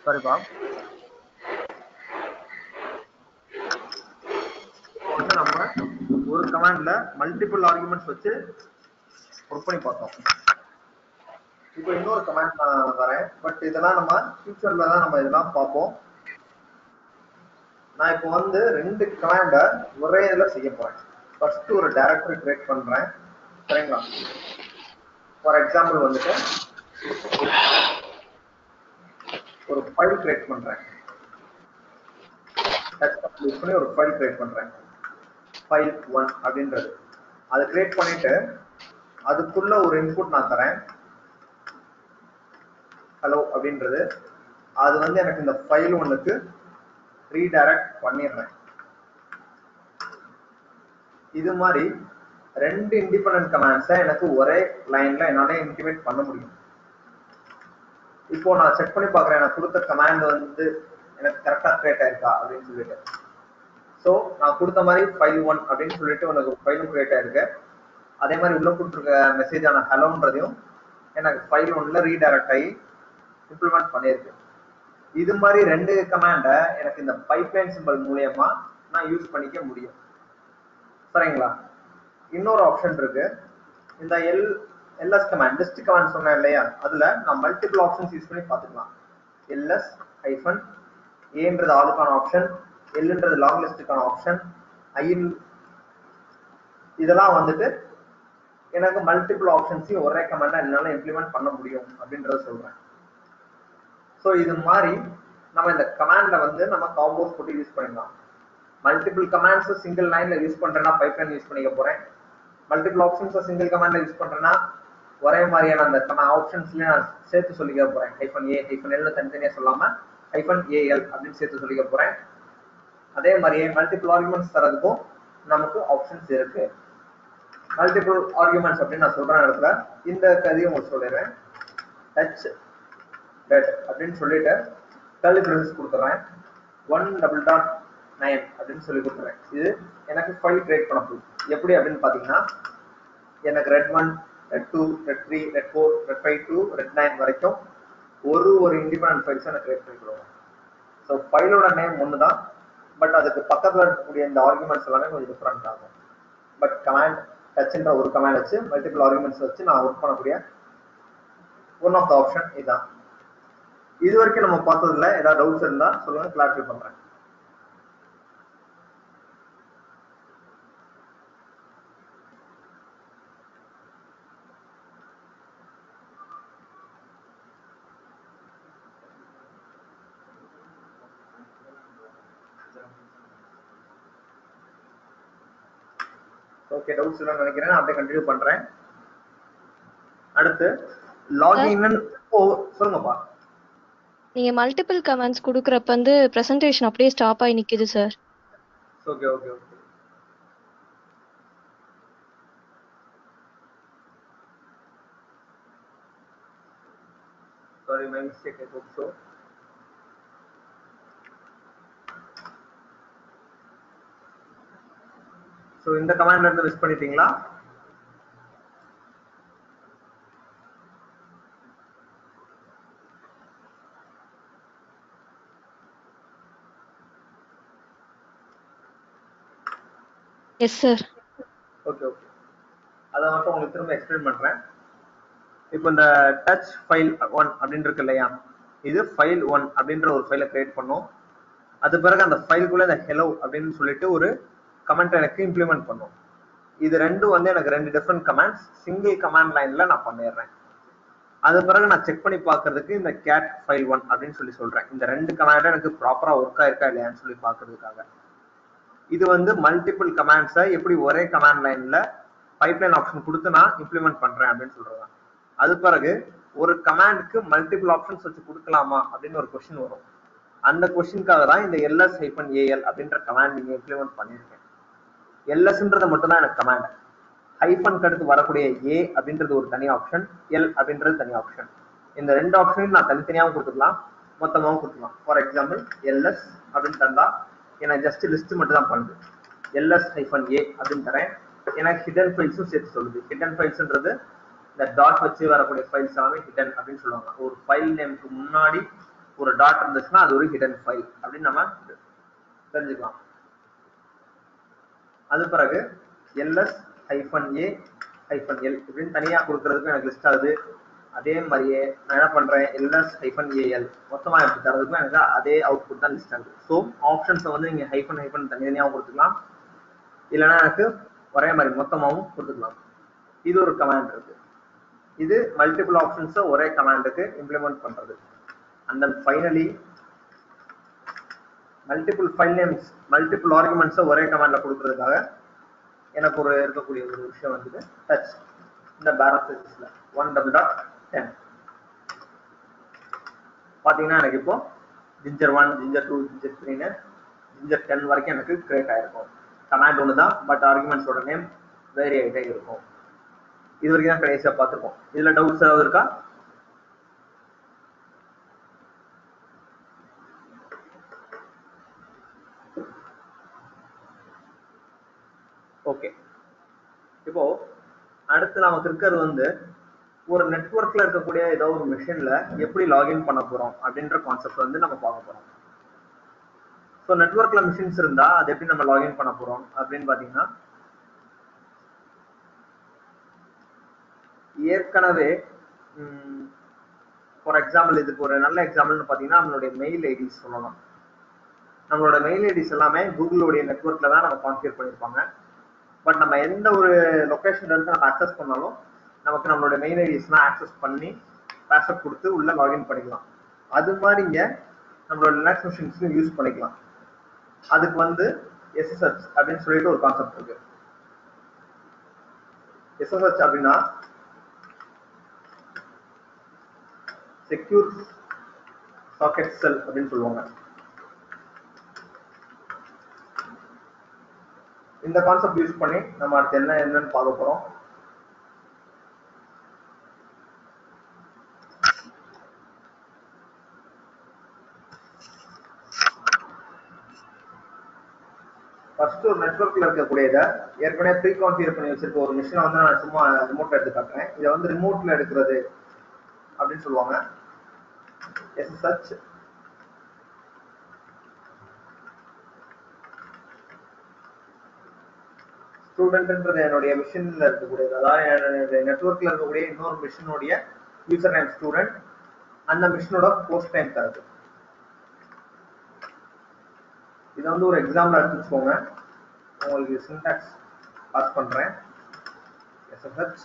சரிப்பா. வந்து நம்ம ஒரு கமாண்ட்ல மல்டிபிள் ஆர்குமெண்ட்ஸ் வச்சு ஒர்க் பண்ணி பார்த்தோம். இப்போ இன்னொரு கமாண்ட் நான் வரேன். பட் இதெல்லாம் நம்ம ஃபியூச்சர்ல தான் நம்ம இதெல்லாம் பார்ப்போம். நான் இப்போ வந்து 2 கமாண்ட ஒரே இதில் செய்ய போறேன். ஃபர்ஸ்ட் ஒரு டைரக்டரி கிரியேட் பண்றேன். சரிங்களா? ஃபார் எக்ஸாம்பிள் வந்துட்டு ஒரு ஃபைல் கிரியேட் பண்றேன். யூஸ் பண்ணி ஒரு ஃபைல் கிரியேட் பண்றேன். ஃபைல் 1 அப்படின்றது அதை கிரியேட் பண்ணிட்டு அதுக்குள்ள ஒரு இன்புட் நான் தரேன், ஹலோ அப்படின்றது. அது வந்து எனக்கு இந்த ஃபைல் 1க்கு ரீடைரக்ட் பண்ணிடுறேன். இது மாதிரி 2 இண்டிபெண்டன்ட் கமாண்ட்ஸை எனக்கு ஒரே லைன்ல என்னால இம்ப்ளிமெண்ட் பண்ண முடியும். இப்போ நான் செக் பண்ணி பார்க்குறேன் எனக்கு கொடுத்த கமாண்ட் வந்து எனக்கு கரெக்டாக கிரியேட் ஆயிருக்கா அப்படின்னு சொல்லிட்டு. ஸோ நான் கொடுத்த மாதிரி ஃபைல் 1 அப்படின்னு சொல்லிட்டு உனக்கு ஃபைலும் கிரியேட் ஆயிருக்கு. அதே மாதிரி உள்ள கொடுத்துருக்க மெசேஜான ஹலோன்றதையும் எனக்கு ஃபைல் 1ல ரீடைரக்ட் ஆகி இம்ப்ளிமெண்ட் பண்ணியிருக்கு. இது மாதிரி 2 கமாண்டை எனக்கு இந்த பைப்லைன் சிம்பல் மூலியமா நான் யூஸ் பண்ணிக்க முடியும். சரிங்களா? இன்னொரு ஆப்ஷன் இருக்கு. இந்த எல்எஸ் கமாண்ட் லிஸ்ட் கமாண்ட் சொன்னேன் இல்லையா, அதுல நான் மல்டிபிள் ஆப்ஷன்ஸ் யூஸ் பண்ணி பார்த்துக்கலாம். எல்எஸ் ஹைஃபன் ஏன்றது ஆளுக்கான ஆப்ஷன், எல்ன்றது லாங் லிஸ்டுக்கான ஆப்ஷன், ஐன் இதெல்லாம் வந்துட்டு எனக்கு மல்டிபிள் ஆப்ஷன்ஸையும் ஒரே கமாண்டா என்னால இம்ப்ளிமெண்ட் பண்ண முடியும் அப்படின்றத சொல்றேன். ஸோ இது மாதிரி நம்ம இந்த கமாண்ட்ல வந்து நம்ம காம்போஸ் போட்டு யூஸ் பண்ணிடலாம். மல்டிபிள் கமாண்ட்ஸ் சிங்கிள் லைன்ல யூஸ் பண்றேன்னா பைப்லைன் யூஸ் பண்ணிக்க போறேன். மல்டிபிள் ஆப்ஷன்ஸ் சிங்கிள் கமாண்ட்ல யூஸ் பண்றேன்னா ஒரே மாதிரியான அந்த ஆப்ஷன்ஸ்லயே நான் சேர்த்து சொல்லிக்க போறேன். -a -l தனித்தனியா சொல்லாம -al அப்படின்னு சேர்த்து சொல்லிக்க போறேன். அதே மாதிரியே மல்டிபிள் ஆர்குமெண்ட்ஸ் தரதுக்கும் நமக்கு ஆப்ஷன்ஸ் இருக்கு. மல்டிபிள் ஆர்குமெண்ட்ஸ் அப்படின்னு நான் சொல்ற இடத்துல இந்த கதையும் உங்களுக்கு சொல்லிடுறேன். டச் ரெட் அப்படின்னு சொல்லிட்டு கர்லி பிரேசஸ் கொடுத்துறேன். 1.9 அப்படின்னு சொல்லி கொடுத்துறேன். இது எனக்கு ஃபைல் கிரியேட் பண்ண போகுது. எப்படி அப்படின்னு பாத்தீங்கன்னா எனக்கு red 1, red 2, red 3, red 4, red 5 to red 9 வரைக்கும் ஒரு இண்டிபெண்டன்ட் ஃபைல்ஸ் எனக்கு கிரியேட் பண்ணி கொடுங்க. ஸோ ஃபைலோட நேம் ஒன்று தான், பட் அதுக்கு பக்கத்தில் இருக்கக்கூடிய இந்த ஆர்குமெண்ட்ஸ் எல்லாமே கொஞ்சம் டிஃப்ரெண்ட் ஆகும். பட் கமாண்ட் டச்ன்ற ஒரு கமாண்ட் வச்சு மல்டிபிள் ஆர்குமெண்ட்ஸ் வச்சு நான் ஒர்க் பண்ணக்கூடிய ஒன் ஆஃப் த ஆப்ஷன் இதுதான். இது வரைக்கும் நம்ம பார்த்ததுல ஏதாவது டவுட்ஸ் இருந்தா சொல்லுங்க, கிளாரிஃபை பண்றேன். ஓகே, டவுட்ஸ் இல்லைன்னு நினைக்கிறேன். நான் அப்படியே கண்டினியூ பண்றேன். அடுத்து லாகின் சொல்லுங்கப்பா. நீங்க மல்டிபிள் கமெண்ட்ஸ் கொடுக்குறப்ப வந்து பிரசன்டேஷன் அப்படியே ஸ்டாப் ஆகி நிக்குது sir. Okay okay okay. Sorry, my mistake. I hope so. So இந்த கமாண்ட்ல இருந்து மிஸ் பண்ணிட்டீங்களா? Yes sir. ஓகே ஓகே, அதை மட்டும் உங்களுக்கு திரும்ப எக்ஸ்பிளைன் பண்றேன். இப்போ இந்த டச் ஃபைல் 1 அப்படின்னு இருக்கு இல்லையா, இது ஃபைல் 1 அப்படின்ற ஒரு ஃபைலை கிரியேட் பண்ணோம். அது பிறகு அந்த ஃபைலுக்குள்ள இந்த ஹெலோ அப்படின்னு சொல்லிட்டு ஒரு கமெண்ட் எனக்கு இம்ப்ளிமெண்ட் பண்ணும். இது ரெண்டும் வந்து எனக்கு ரெண்டு டிஃப்ரெண்ட் கமாண்ட்ஸ் சிங்கிள் கமாண்ட் லைன்ல நான் பண்ணிடுறேன். அது பிறகு நான் செக் பண்ணி பார்க்கறதுக்கு இந்த கேட் ஃபைல் 1 அப்படின்னு சொல்லி சொல்றேன். இந்த ரெண்டு கமாண்டும் எனக்கு ப்ராப்பரா ஒர்க் ஆயிருக்கா இல்லையான்னு சொல்லி பார்க்கறதுக்காக. இது வந்து மல்டிபிள் கமாண்ட்ஸை எப்படி ஒரே கமாண்ட் லைன்ல பைப்லைன் ஆப்ஷன் கொடுத்து நான் இம்ப்ளிமெண்ட் பண்றேன் அப்படின்னு சொல்றேன். அது பிறகு ஒரு கமாண்டுக்கு மல்டிபிள் ஆப்ஷன்ஸ் வச்சு கொடுக்கலாமா அப்படின்னு ஒரு கொஸ்டின் வரும். அந்த கொஸ்டினுக்காக தான் இந்த ls-al அப்படின்ற கமாண்ட் நீங்க இம்ப்ளிமெண்ட் பண்ணிருக்கேன். ls-ன்றது மட்டும் தான் எனக்கு கமாண்ட். ஹைஃபனுக்கு அடுத்து வரக்கூடிய a அப்படின்றது ஒரு தனி ஆப்ஷன், l அப்படின்றது தனி ஆப்ஷன். இந்த ரெண்டு ஆப்ஷனையும் நான் தனித்தனியாகவும் கொடுத்துக்கலாம், மொத்தமாகவும் கொடுத்துக்கலாம். ஃபார் எக்ஸாம்பிள் ls அப்படின்னு தந்தா எனக்கு ஜஸ்ட் லிஸ்ட் மட்டும் தான் பண்ணுது. ls-a அப்படின்னு தரேன், எனக்கு ஹிடன் ஃபைல்ஸும் சேர்த்து சொல்லுது. ஹிடன் ஃபைல்ஸ்ன்றது இந்த டாட் வச்சு வரக்கூடிய ஃபைல்ஸ் எல்லாமே ஹிடன் அப்படின்னு சொல்லுவாங்க. ஒரு ஃபைல் நேமுக்கு முன்னாடி ஒரு டாட் இருந்துச்சுன்னா அது ஒரு ஹிடன் ஃபைல் அப்படின்னு நம்ம தெரிஞ்சுக்கலாம். அது பிறகு ls-a-l இப்படின்னு தனியா கொடுக்கறதுக்கு எனக்கு லிஸ்ட் ஆகுது. அதே மாதிரியே நான் என்ன பண்றேன், ls-al மொத்தமா எப்படி தரதுக்கும் எனக்கு அதே அவுட்புட் தான் லிஸ்ட் ஆகுது. ஸோ ஆப்ஷன்ஸை வந்து நீங்க ஹைஃபன் தனித்தனியாகவும் கொடுத்துக்கலாம், இல்லைன்னா எனக்கு ஒரே மாதிரி மொத்தமாகவும் கொடுத்துக்கலாம். இது ஒரு கமாண்ட் இருக்கு. இது மல்டிபிள் ஆப்ஷன்ஸை ஒரே கமாண்டுக்கு இம்ப்ளிமெண்ட் பண்றது. And then finally multiple file names multiple ஆர்குமெண்ட்ஸை ஒரே கமாண்ட்ல கொடுக்கறதுக்காக எனக்கு ஒரு இருக்கக்கூடிய ஒரு விஷயம் வந்து டச் இந்த பேரன்ஸ்ல 1.10 பாத்தீங்கன்னா எனக்கு இப்போ ginger 1, ginger 2, ginger 3 ginger 10 வரைக்கும் எனக்கு கிரியேட் ஆயிருக்கும். கமாண்ட் ஒன்று தான், பட் ஆர்குமெண்ட்ஸோட நேம் வேரி ஆகிட்டே இருக்கும். இது வரைக்கும் தான் கடைசியா பார்த்துருக்கோம். இதுல டவுட்ஸ் ஏதாவது இருக்கா? ஓகே, இப்போ அடுத்து நமக்கு இருக்கிறது வந்து ஒரு நெட்வொர்க்ல இருக்கக்கூடிய ஏதோ ஒரு மிஷின்ல எப்படி லாகின் பண்ண போறோம் அப்படின்ற கான்செப்ட் வந்து நம்ம பார்க்க போறோம். ஸோ நெட்வொர்க்ல மிஷின்ஸ் இருந்தா அது எப்படி நம்ம லாகின் பண்ண போறோம் அப்படின்னு பாத்தீங்கன்னா, ஏற்கனவே ஃபார் எக்ஸாம்பிள் இதுக்கு ஒரு நல்ல எக்ஸாம்பிள்னு பாத்தீங்கன்னா நம்மளுடைய மெயில் ஐடிஸ் சொல்லலாம். நம்மளோட மெயில் ஐடிஸ் எல்லாமே கூகுளோடைய நெட்வொர்க்ல தான் நம்ம கான்ஃபிகர் பண்ணியிருப்பாங்க. பட் நம்ம எந்த ஒரு லொகேஷன்ல இருந்து நம்ம அக்சஸ் பண்ணாலும் நமக்கு நம்மளோட மெயில் ஐடிஸ்லாம் ஆக்சஸ் பண்ணி பாஸ்வேர்ட் கொடுத்து உள்ள லாகின் பண்ணிக்கலாம். அது மாதிரி இங்க நம்மளோட லினக்ஸ் மிஷின்ஸ்லயும் யூஸ் பண்ணிக்கலாம். அதுக்கு வந்து SSH அப்படின்னு சொல்லிட்டு ஒரு கான்செப்ட் இருக்கு. SSH அப்படின்னா செக்யூர் சாக்கெட் செல் அப்படின்னு சொல்லுவாங்க. இந்த கான்செப்ட் யூஸ் பண்ணி நம்ம அடுத்து என்னன்னு பார்க்க போறோம். ஃபர்ஸ்ட் ஒரு நெட்வொர்க்ல இருக்கக்கூடியதை ஏற்கனவே ப்ரீ கான்ஃபிகர் பண்ணி வச்சிருக்க ஒரு மிஷினை வந்து நான் சும்மா ரிமோட்ல எடுத்து காட்டுறேன். இதை வந்து ரிமோட்ல எடுக்கிறது அப்படின்னு சொல்லுவாங்க. SSH ஸ்டூடெண்ட்ன்றது என்னுடைய மிஷின்ல இருக்கக்கூடியது, அதாவது என்னுடைய நெட்வொர்க்ல இருக்கக்கூடிய இன்னொரு மிஷினுடைய யூசர் நேம் ஸ்டூடெண்ட், அந்த மிஷினோட போஸ்ட் டைம் தருது. இதை வந்து ஒரு எக்ஸாம்பிள் எடுத்து வச்சுக்கோங்க. உங்களுக்கு சின்டாக்ஸ் பாஸ் பண்றேன். SSH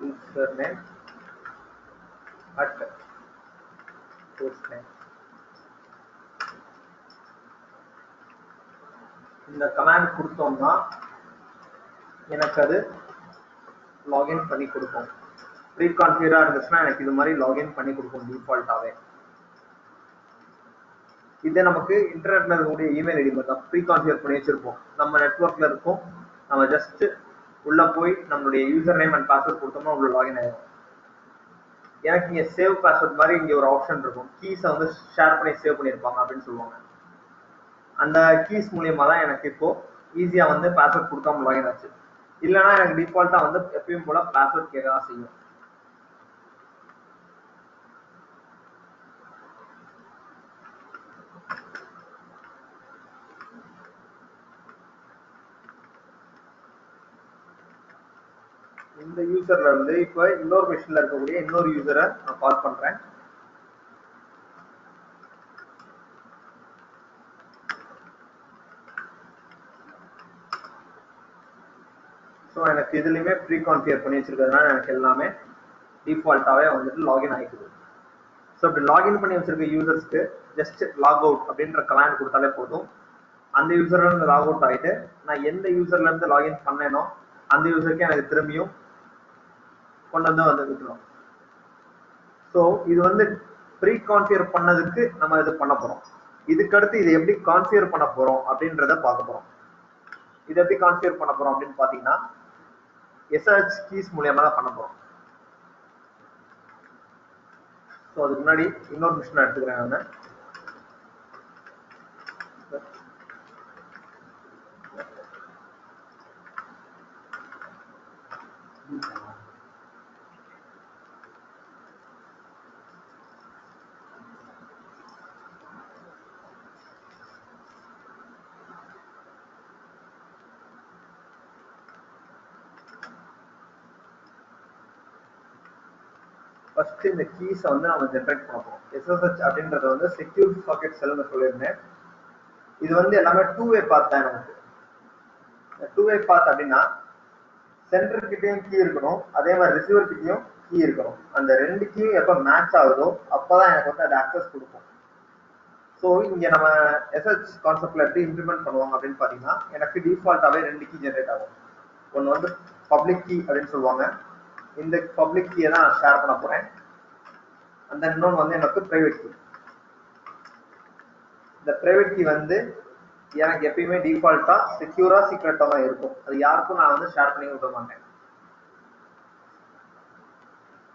user name at post name. இந்த கமாண்ட் கொடுத்தோம்னா எனக்கு அது லாகின் பண்ணி கொடுக்கும். ப்ரீ கான்ஃபிகரா இருந்துச்சுன்னா எனக்கு இது மாதிரி லாகின் பண்ணி கொடுக்கும் டிஃபால்ட்டாவே. இதே நமக்கு இன்டர்நெட்ல இருக்கக்கூடிய இமெயில் ஐடி மட்டும் ப்ரீ கான்ஃபிகர் பண்ணி வச்சிருப்போம். நம்ம நெட்வொர்க்ல இருக்கும், நம்ம ஜஸ்ட் உள்ள போய் நம்மளுடைய யூசர் நேம் அண்ட் பாஸ்வேர்ட் கொடுத்தோம்னா உள்ள லாகின் ஆயிடும். எனக்கு இங்க சேவ் பாஸ்வேர்ட் மாதிரி இங்க ஒரு ஆப்ஷன் இருக்கும். கீஸை வந்து ஷேர் பண்ணி சேவ் பண்ணியிருப்பாங்க அப்படின்னு சொல்லுவாங்க. அந்த கீஸ் மூலியமா தான் எனக்கு இப்போ ஈஸியா வந்து பாஸ்வேர்ட் கொடுக்காம லாகின் ஆச்சு. இல்லைன்னா எனக்கு டிஃபால்ட்டா வந்து எப்பயும் போல பாஸ்வேர்ட் கேட்கதான் செய்யும். இந்த யூசர்ல இருந்து இப்ப இன்னொரு மிஷின்ல இருக்கக்கூடிய இன்னொரு யூசரை நான் கால் பண்றேன். ஸோ எனக்கு இதுலயுமே ப்ரீ கான்ஃபிகர் பண்ணி வச்சிருக்கிறதுனால எனக்கு எல்லாமே டிஃபால்ட்டாவே வந்துட்டு லாகின் ஆகிக்குது. ஸோ இப்படி லாகின் பண்ணி வச்சிருக்க யூசர்ஸ்க்கு ஜஸ்ட் லாக் அவுட் அப்படின்ற கமாண்ட் கொடுத்தாலே போதும். அந்த யூசர்ல இருந்து லாக் அவுட் ஆகிட்டு நான் எந்த யூசர்ல இருந்து லாகின் பண்ணேனோ அந்த யூசருக்கு எனக்கு திரும்பியும் கொண்டு வந்து விட்டுரும். ஸோ இது வந்து ப்ரீ கான்ஃபிகர் பண்ணதுக்கு நம்ம இது பண்ண போறோம். இதுக்கு அடுத்து இது எப்படி கான்ஃபிகர் பண்ண போறோம் அப்படின்றத பார்க்க போறோம். இது எப்படி கான்ஃபிகர் பண்ண போறோம் அப்படின்னு பாத்தீங்கன்னா SSH கீஸ் மூலியமா தான் பண்ண போறோம். ஸோ அதுக்கு முன்னாடி இன்னொரு மிஷின் எடுத்துக்கிறேன் நான். ஃபர்ஸ்ட் இந்த கீஸை வந்து நம்ம ஜென்ரேட் பண்ண போறோம். SSH அப்படின்றது வந்து செக்யூர் சாக்கெட் செல்னு சொல்லியிருந்தேன். இது வந்து எல்லாமே டூ வே பாத் தான். நமக்கு டூ வே பாத் அப்படின்னா சென்டர் கிட்டையும் கீ இருக்கணும், அதே மாதிரி ரிசீவர் கிட்டையும் கீ இருக்கணும். அந்த ரெண்டு கீயும் எப்ப மேட்ச் ஆகுதோ அப்பதான் எனக்கு வந்து அது ஆக்சஸ் கொடுக்கும். ஸோ இங்க நம்ம SSH கான்செப்ட்ல எப்படி இம்ப்ளிமெண்ட் பண்ணுவாங்க அப்படின்னு பாத்தீங்கன்னா எனக்கு டிஃபால்ட்டாவே ரெண்டு கீ ஜென்ரேட் ஆகும். ஒன்னு வந்து பப்ளிக் கீ அப்படின்னு சொல்லுவாங்க. இந்த பப்ளிக் கீயை தான் நான் ஷேர் பண்ண போறேன். அந்த இன்னொன்று வந்து எனக்கு பிரைவேட் கீ. இந்த பிரைவேட் கீ வந்து எனக்கு எப்பயுமே டிஃபால்ட்டா செக்யூரா சீக்ரெட்டா தான் இருக்கும். அது யாருக்கும் நான் வந்து ஷேர் பண்ணி விட மாட்டேன்.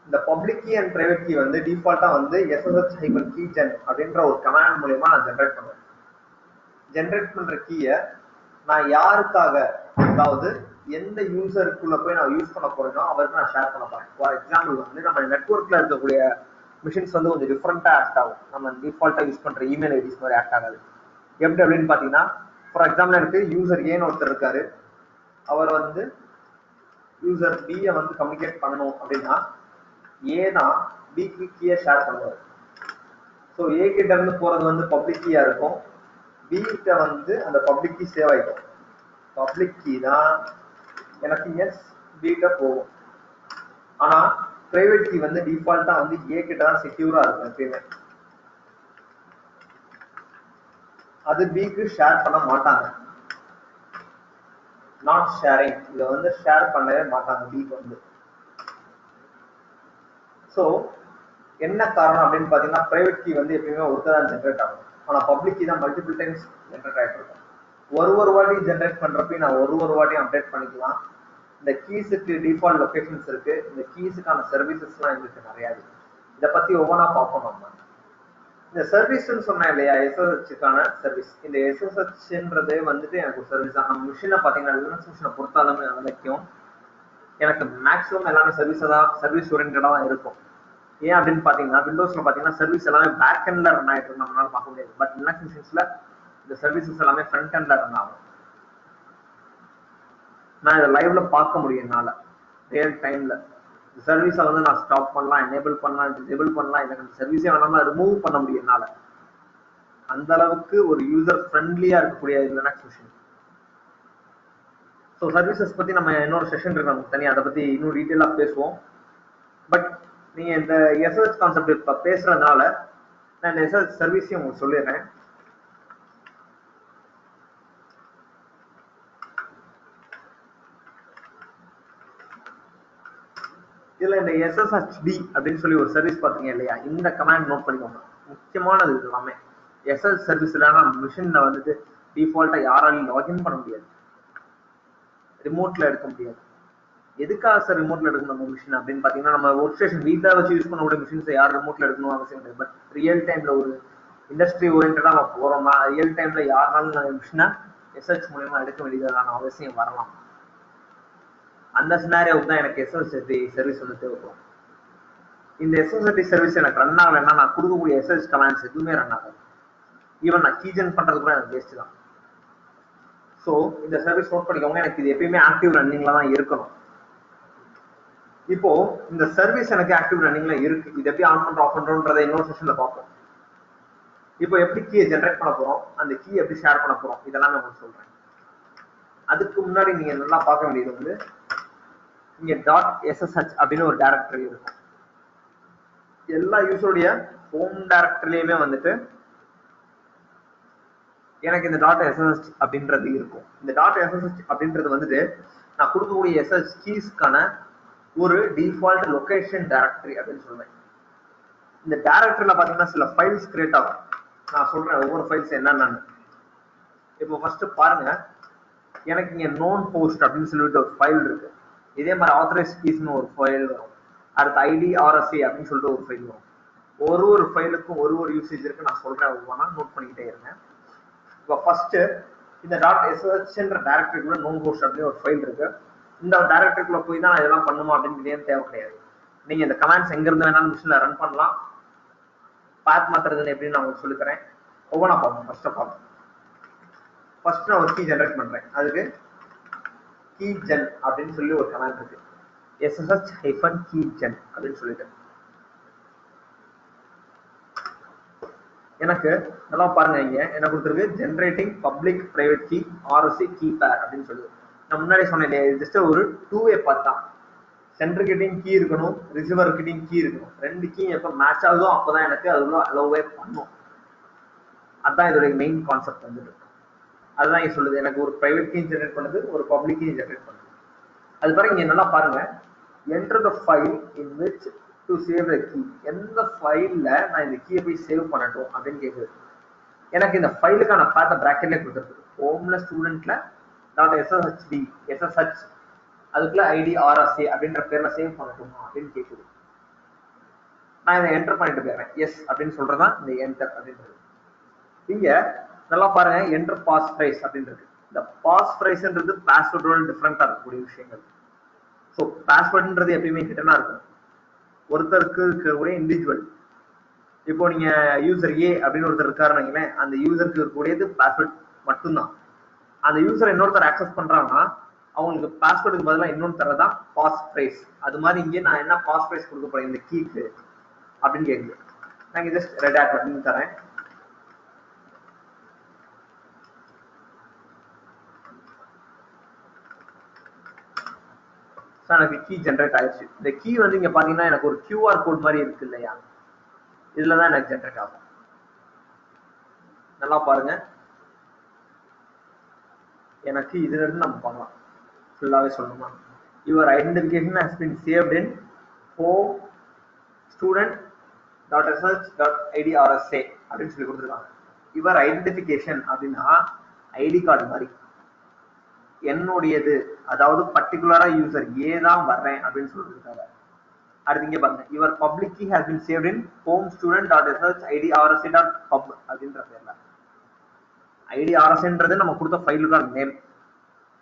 இந்த public key and private key வந்து டிஃபால்ட்டா வந்து SSH-keygen அப்படின்ற ஒரு கமாண்ட் மூலமா நான் ஜென்ரேட் பண்ணுவேன். ஜென்ரேட் பண்ற கீயை நான் யாருக்காக, அதாவது எந்த யூசருக்குள்ள போய் நான் யூஸ் பண்ண போறேனோ அவருக்கு நான் ஷேர் பண்ண போறேன். ஃபார் எக்ஸாம்பிள் வந்து நம்ம நெட்வொர்க்ல இருக்கக்கூடிய மிஷின்ஸ் வந்து கொஞ்சம் டிஃப்ரெண்டா ஆக்ட் ஆகும். நம்ம டிஃபால்ட்டா யூஸ் பண்ற இமெயில் ஐடிஸ் மாதிரி ஆக்ட் ஆகாது. எப்படி அப்படின்னு பாத்தீங்கன்னா ஃபார் எக்ஸாம்பிள் எனக்கு யூசர் ஏன்னு ஒருத்தர் இருக்காரு. அவர் வந்து யூசர் பியை வந்து கம்யூனிகேட் பண்ணணும் அப்படின்னா ஏ தான் பிக்கு கீயை ஷேர் பண்ணுவார். ஸோ ஏ கிட்ட இருந்து போறது வந்து பப்ளிக் கீயா இருக்கும், பி கிட்ட வந்து அந்த பப்ளிக் கீ சேவ் ஆயிடும். பப்ளிக் கீ தான் எனக்கு எஸ் பி கிட்ட போகும். ஆனா பிரைவேட் கீ வந்து டிஃபால்ட்டா வந்து ஏ கிட்ட தான் செக்யூரா இருக்கும் எப்பயுமே. அது பிக்கு ஷேர் பண்ண மாட்டாங்க. நாட் ஷேரிங், இதை வந்து ஷேர் பண்ணவே மாட்டாங்க பிக்கு வந்து. ஸோ என்ன காரணம் அப்படின்னு பாத்தீங்கன்னா பிரைவேட் கீ வந்து எப்பயுமே ஒருத்தர் தான் ஜென்ரேட் ஆகும். ஆனா பப்ளிக் கீ தான் மல்டிபிள் டைம்ஸ் ஜென்ரேட் ஆகிட்டு இருக்கும். ஒரு வாட்டி ஜென்ரேட் பண்றப்ப நான் ஒரு வாட்டியும் அப்டேட் பண்ணிக்கலாம். இந்த கீஸுக்கு டிஃபால்ட் லொகேஷன்ஸ் இருக்கு. இந்த கீஸுக்கான சர்வீசஸ்லாம் எங்களுக்கு நிறைய இருக்கு. இதை பத்தி ஒவ்வொன்றா பார்ப்போம் நம்ம. இந்த சர்வீஸ்ன்னு சொன்னேன் இல்லையா, எஸ்எஸ்ஹெச்க்கான சர்வீஸ். இந்த எஸ்எஸ்ஹெச்ன்றதே வந்துட்டு எனக்கு ஒரு சர்வீஸ் தான். நம்ம மிஷினை பார்த்தீங்கன்னா லினக்ஸ் மிஷினை பொறுத்தாலுமே வரைக்கும் எனக்கு மேக்ஸிமம் எல்லாமே சர்வீஸ் ஓரியன்டா தான் இருக்கும். ஏன் அப்படின்னு பாத்தீங்கன்னா விண்டோஸ்ல பாத்தீங்கன்னா சர்வீஸ் எல்லாமே பேக் எண்ட்ல ரன் ஆயிட்டு இருக்கு, நம்மளால பார்க்க முடியாது. பட் லினக்ஸ் மிஷின்ஸ்ல இந்த சர்வீசஸ் எல்லாமே ஃப்ரண்ட் எண்ட்ல ரன் ஆகும். நான் இதை லைவ்ல பார்க்க முடியும் என்னால ரியல் டைம்ல. சர்வீஸை வந்து நான் ஸ்டாப் பண்ணலாம், எனேபிள் பண்ணலாம், டிசேபிள் பண்ணலாம். எனக்கு அந்த சர்வீஸே வேணாலும் ரிமூவ் பண்ண முடியும் என்னால. அந்த அளவுக்கு ஒரு யூசர் ஃப்ரெண்ட்லியா இருக்கக்கூடிய லினக்ஸ் மிஷின். ஸோ சர்வீசஸ் பத்தி நம்ம இன்னொரு செஷன் இருக்கு நமக்கு தனியாக, அதை பத்தி இன்னும் டீட்டெயிலா பேசுவோம். பட் நீங்க இந்த எஸ்எஸ்ஹெச் கான்செப்ட் இப்ப பேசுறதுனால நான் இந்த எஸ்எஸ்ஹெச் சர்வீஸையும் உங்களுக்கு சொல்லிடுறேன். இதுல இந்த SSHD அப்படின்னு சொல்லி ஒரு சர்வீஸ் பாத்தீங்க இல்லையா, இந்த கமாண்ட் நோட் பண்ணிக்கோங்க, முக்கியமானது இது எல்லாமே. SSH சர்வீஸ் இல்லைன்னா மிஷின்ல வந்துட்டு டிஃபால்ட்டா யாராலையும் லாகின் பண்ண முடியாது, ரிமோட்ல எடுக்க முடியாது. எதுக்காக சார் ரிமோட்ல எடுக்கணும் நம்ம மிஷின் அப்படின்னு பாத்தீங்கன்னா, நம்ம ஒர்க் ஸ்டேஷன் வீட்டில் வச்சு யூஸ் பண்ணக்கூடிய மிஷின்ஸை யார் ரிமோட்ல எடுக்கணும் அவசியம் கிடையாது. பட் ரியல் டைம்ல ஒரு இண்டஸ்ட்ரி ஓரியன்டா நம்ம போறோம்னா ரியல் டைம்ல யாருனாலும் நம்ம மிஷினை SSH மூலமா எடுக்க வேண்டியதான அவசியம் வரலாம். அந்த சினாரியோவுக்கு தான் எனக்கு SSH சர்வீஸ் வந்து தேவைப்படும். இந்த SSH சர்வீஸ் எனக்கு ரன் ஆகலைன்னா நான் கொடுக்கக்கூடிய SSH கமாண்ட்ஸ் எதுவுமே ரன் ஆகாது. ஈவன் நான் கீஜன் பண்றது கூட எனக்கு வேஸ்ட் தான். ஸோ இந்த சர்வீஸ் நோட் பண்ணிக்கோங்க, எனக்கு இது எப்பயுமே ஆக்டிவ் ரன்னிங்ல தான் இருக்கணும். இப்போ இந்த சர்வீஸ் எனக்கு ஆக்டிவ் ரன்னிங்ல இருக்கு, இது எப்படி ஆன் பண்றோம் ஆஃப் பண்றோம்ன்றதை இன்னொரு செஷன்ல பார்ப்போம். இப்போ எப்படி கீயை ஜென்ரேட் பண்ண போறோம், அந்த கீ எப்படி ஷேர் பண்ண போறோம், இதெல்லாம் நான் உங்களுக்கு சொல்றேன். அதுக்கு முன்னாடி நீங்க நல்லா பார்க்க வேண்டியது வந்து இங்க .ssh அப்படின்னு ஒரு டைரக்டரி இருக்கும். எல்லா யூசருடைய ஹோம் டைரக்டரிலையுமே வந்துட்டு எனக்கு இந்த .ssh அப்படின்றது இருக்கும். இந்த .ssh அப்படின்றது வந்துட்டு நான் கொடுக்கக்கூடிய SSH கீஸ்க்கான ஒரு டிஃபால்ட் லொகேஷன் டைரக்டரி அப்படின்னு சொல்றேன். இந்த டைரக்டரியில பாத்தீங்கன்னா சில ஃபைல்ஸ் கிரியேட் ஆகும். நான் சொல்றேன் ஒவ்வொரு ஃபைல்ஸ் என்னன்னு. இப்போ ஃபர்ஸ்ட் பாருங்க, எனக்கு இங்க நோன் போஸ்ட் அப்படின்னு சொல்லிட்டு ஒரு ஃபைல் இருக்கு. இதே மாதிரி ஆத்தரைஸ் கீஸ்னு ஒரு ஃபைல் வரும். அடுத்து ஐடி RSA அப்படின்னு சொல்லிட்டு ஒரு ஃபைல் வரும். ஒரு ஃபைலுக்கும் ஒரு யூசேஜ் இருக்கு. நான் சொல்றேன் ஒவ்வொன்றா நோட் பண்ணிக்கிட்டே இருங்க. இப்போ ஃபர்ஸ்ட் இந்த .sshன்ற டைரக்டரிக்குள்ள நோன் போஸ்ட் அப்படின்னு ஒரு ஃபைல் இருக்கு. இந்த டைரக்டரிக்குள்ள போய் தான் இதெல்லாம் பண்ணுமா அப்படின்னு தேவை கிடையாது. நீங்க இந்த கமாண்ட்ஸ் எங்க இருந்து வேணாலும் மிஷின்ல ரன் பண்ணலாம். பாத் மாத்துறதுன்னு எப்படின்னு நான் உங்களுக்கு சொல்லித்தரேன். ஒவ்வொன்றா பார்ப்போம். ஃபர்ஸ்ட் நான் ஒரு கீ ஜென்ரேட் பண்றேன். அதுக்கு keygen அப்படின்னு சொல்லி ஒரு கமாண்ட் இருக்கு. ssh-keygen அப்படின்னு சொல்லிட்டு எனக்கு நல்லா பாருங்க, இங்க என்ன கொடுத்துருக்கு, generating public private key RSA key pair அப்படின்னு சொல்லி. நான் முன்னாடி சொன்னேன் ஜஸ்ட் ஒரு 2-வே பாத் தான். சென்டர் கிட்டையும் கீ இருக்கணும், ரிசீவர் கிட்டையும் கீ இருக்கணும். ரெண்டு கீ எப்ப மேட்ச் ஆகுதோ அப்பதான் எனக்கு அது அலோவே பண்ணும். அதுதான் இதோட மெயின் கான்செப்ட் வந்துட்டு. அதுதான் இங்க சொல்லுது, எனக்கு ஒரு பிரைவேட் கீ ஜெனரேட் பண்ணுது, ஒரு பப்ளிக் கீ ஜெனரேட் பண்ணுது. அது பாருங்க, இங்க நல்லா பாருங்க, enter the file in which to save the key. எந்த ஃபைல்ல நான் இந்த கீயை போய் சேவ் பண்ணட்டும் அப்படின்னு கேக்குது. எனக்கு இந்த ஃபைலுக்கான பாத்த பிராக்கெட்ல கொடுத்துருக்கு. ஹோம்ல ஸ்டூடெண்ட்ல .sshd அதுக்குள்ள ஐடி RSA அப்படின்ற பேர்ல சேவ் பண்ணட்டுமா அப்படின்னு கேக்குது. நான் இதை என்டர் பண்ணிட்டு போயிடுறேன். எஸ் அப்படின்னு சொல்றதுதான் இந்த என்டர் அப்படின்றது. இங்க நல்லா பாருங்க, என்டர் பாஸ் பிரைஸ் அப்படின்றது. இந்த பாஸ் பிரைஸ்ன்றது பாஸ்வேர்டோட டிஃபரெண்டா இருக்கக்கூடிய விஷயங்கள். ஸோ பாஸ்வேர்டுன்றது எப்பயுமே கிட்டனா இருக்கும், ஒருத்தருக்கு இருக்கக்கூடிய இண்டிவிஜுவல். இப்போ நீங்க யூசர் ஏ அப்படின்னு ஒருத்தர் இருக்காருன்னு, அந்த யூசருக்கு இருக்கக்கூடியது பாஸ்வேர்ட் மட்டும்தான். அந்த யூசர் இன்னொருத்தர் ஆக்சஸ் பண்றாங்கன்னா அவங்களுக்கு பாஸ்வேர்டுக்கு பதிலாக இன்னொன்று தரதான் பாஸ் பிரைஸ். அது மாதிரி இங்கே நான் என்ன பாஸ் பிரைஸ் கொடுக்க போறேன் இந்த கீக்கு அப்படின்னு கேட்குது. நான் ஜஸ்ட் ரெட் ஆட் அப்படின்னு தரேன். எனக்கு கீ ஜென்ரேட் ஆயிடுச்சு. இந்த கீ வந்து இங்க பாத்தீங்கன்னா எனக்கு ஒரு QR கோட் மாதிரி இருக்கு இல்லையா, இதுலதான் எனக்கு ஜென்ரேட் ஆகும். நல்லா பாருங்க, எனக்கு இதுல இருந்து நம்ம பண்ணலாம். ஃபுல்லாவே சொல்லணுமா, your identification has been saved in home student.sh.idrsa அப்படின்னு சொல்லி கொடுத்துருக்காங்க. யுவர் ஐடென்டிஃபிகேஷன் அப்படின்னா ஐடி கார்டு மாதிரி என்னுடையது, அதாவது பர்டிகுலரா யூசர் ஏதான் வர்றேன் அப்படின்னு சொல்லிருக்காங்க. அடுத்து இங்க பாருங்க, your public key has been saved in home student.sh.idrsa.pub அப்படின்ற பேர்ல. IDRSன்றது நம்ம கொடுத்த ஃபைலுக்கான நேம்.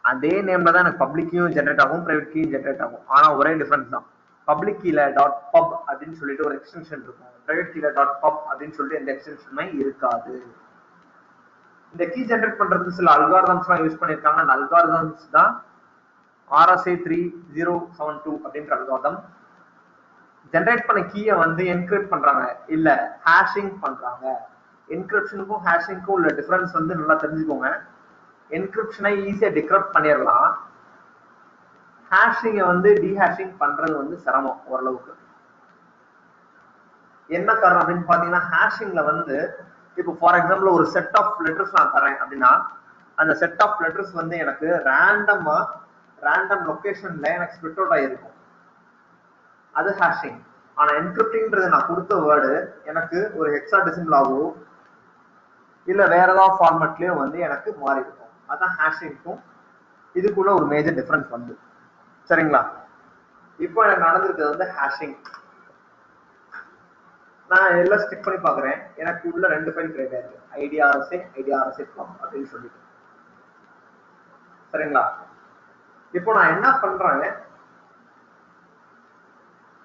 அதே நேம்ல தான் எனக்கு பப்ளிக் கீயும் ஜென்ரேட் ஆகும், பிரைவேட் கீயும் ஜென்ரேட் ஆகும். ஆனா ஒரே டிஃபரன்ஸ் தான், பப்ளிக் கீல .pub அப்படின்னு சொல்லிட்டு ஒரு எக்ஸ்டென்ஷன் இருக்கும், பிரைவேட் கீல .pub அப்படின்னு சொல்லிட்டு எந்த எக்ஸ்டென்ஷனுமே இருக்காது. இந்த கீ ஜென்ரேட் பண்றதுக்கு சில அல்காரிதம்ஸ் எல்லாம் யூஸ் பண்ணிருக்காங்க. அந்த அல்காரிதம்ஸ் தான் RSA 3072 அப்படின்ற அல்காரிதம். ஜென்ரேட் பண்ண கீயை வந்து என்கிரிப்ட் பண்றாங்க, இல்ல ஹேஷிங் பண்றாங்க. என்கிரிப்ஷனுக்கும் ஹேஷிங்க்கும் உள்ள டிஃபரன்ஸ் வந்து நல்லா தெரிஞ்சுக்கோங்க. என்கிரிப்ஷனை ஈஸியா டிக்ரிப்ட் பண்ணிடலாம், ஹேஷிங்கை வந்து டிஹேஷிங் பண்றது வந்து சிரமம் ஓரளவுக்கு. என்ன காரணம் அப்படின்னு பாத்தீங்கன்னா, ஹேஷிங்ல வந்து இப்போ ஃபார் எக்ஸாம்பிள் ஒரு செட் ஆஃப் லெட்டர்ஸ் நான் தரேன் அப்படின்னா, அந்த செட் ஆஃப் லெட்டர்ஸ் வந்து எனக்கு ரேண்டம் லொகேஷன்ல எனக்கு ஸ்பிளிட் அவுட் ஆகிருக்கும், அது ஹேஷிங். ஆனா என்கிரிப்டிங்கிறது நான் கொடுத்த வேர்டு எனக்கு ஒரு ஹெக்ஸாடெசிமலாவோ இல்ல வேற ஏதாவது ஃபார்மேட்லயோ வந்து எனக்கு மாறி இருக்கும். அதான் ஹேஷிங்க்கும் இதுக்குள்ள ஒரு மேஜர் டிஃபரன்ஸ் வந்து. சரிங்களா, இப்போ எனக்கு நடந்திருக்கிறது வந்து ஹேஷிங். நான் எல்லாம் ஸ்டிக் பண்ணி பாக்குறேன், எனக்கு உள்ள 2 ஃபைல் கிரியேட் ஆயிருக்கு, IDRSA அப்படின்னு சொல்லிட்டு. சரிங்களா, இப்போ நான் என்ன பண்றேன்,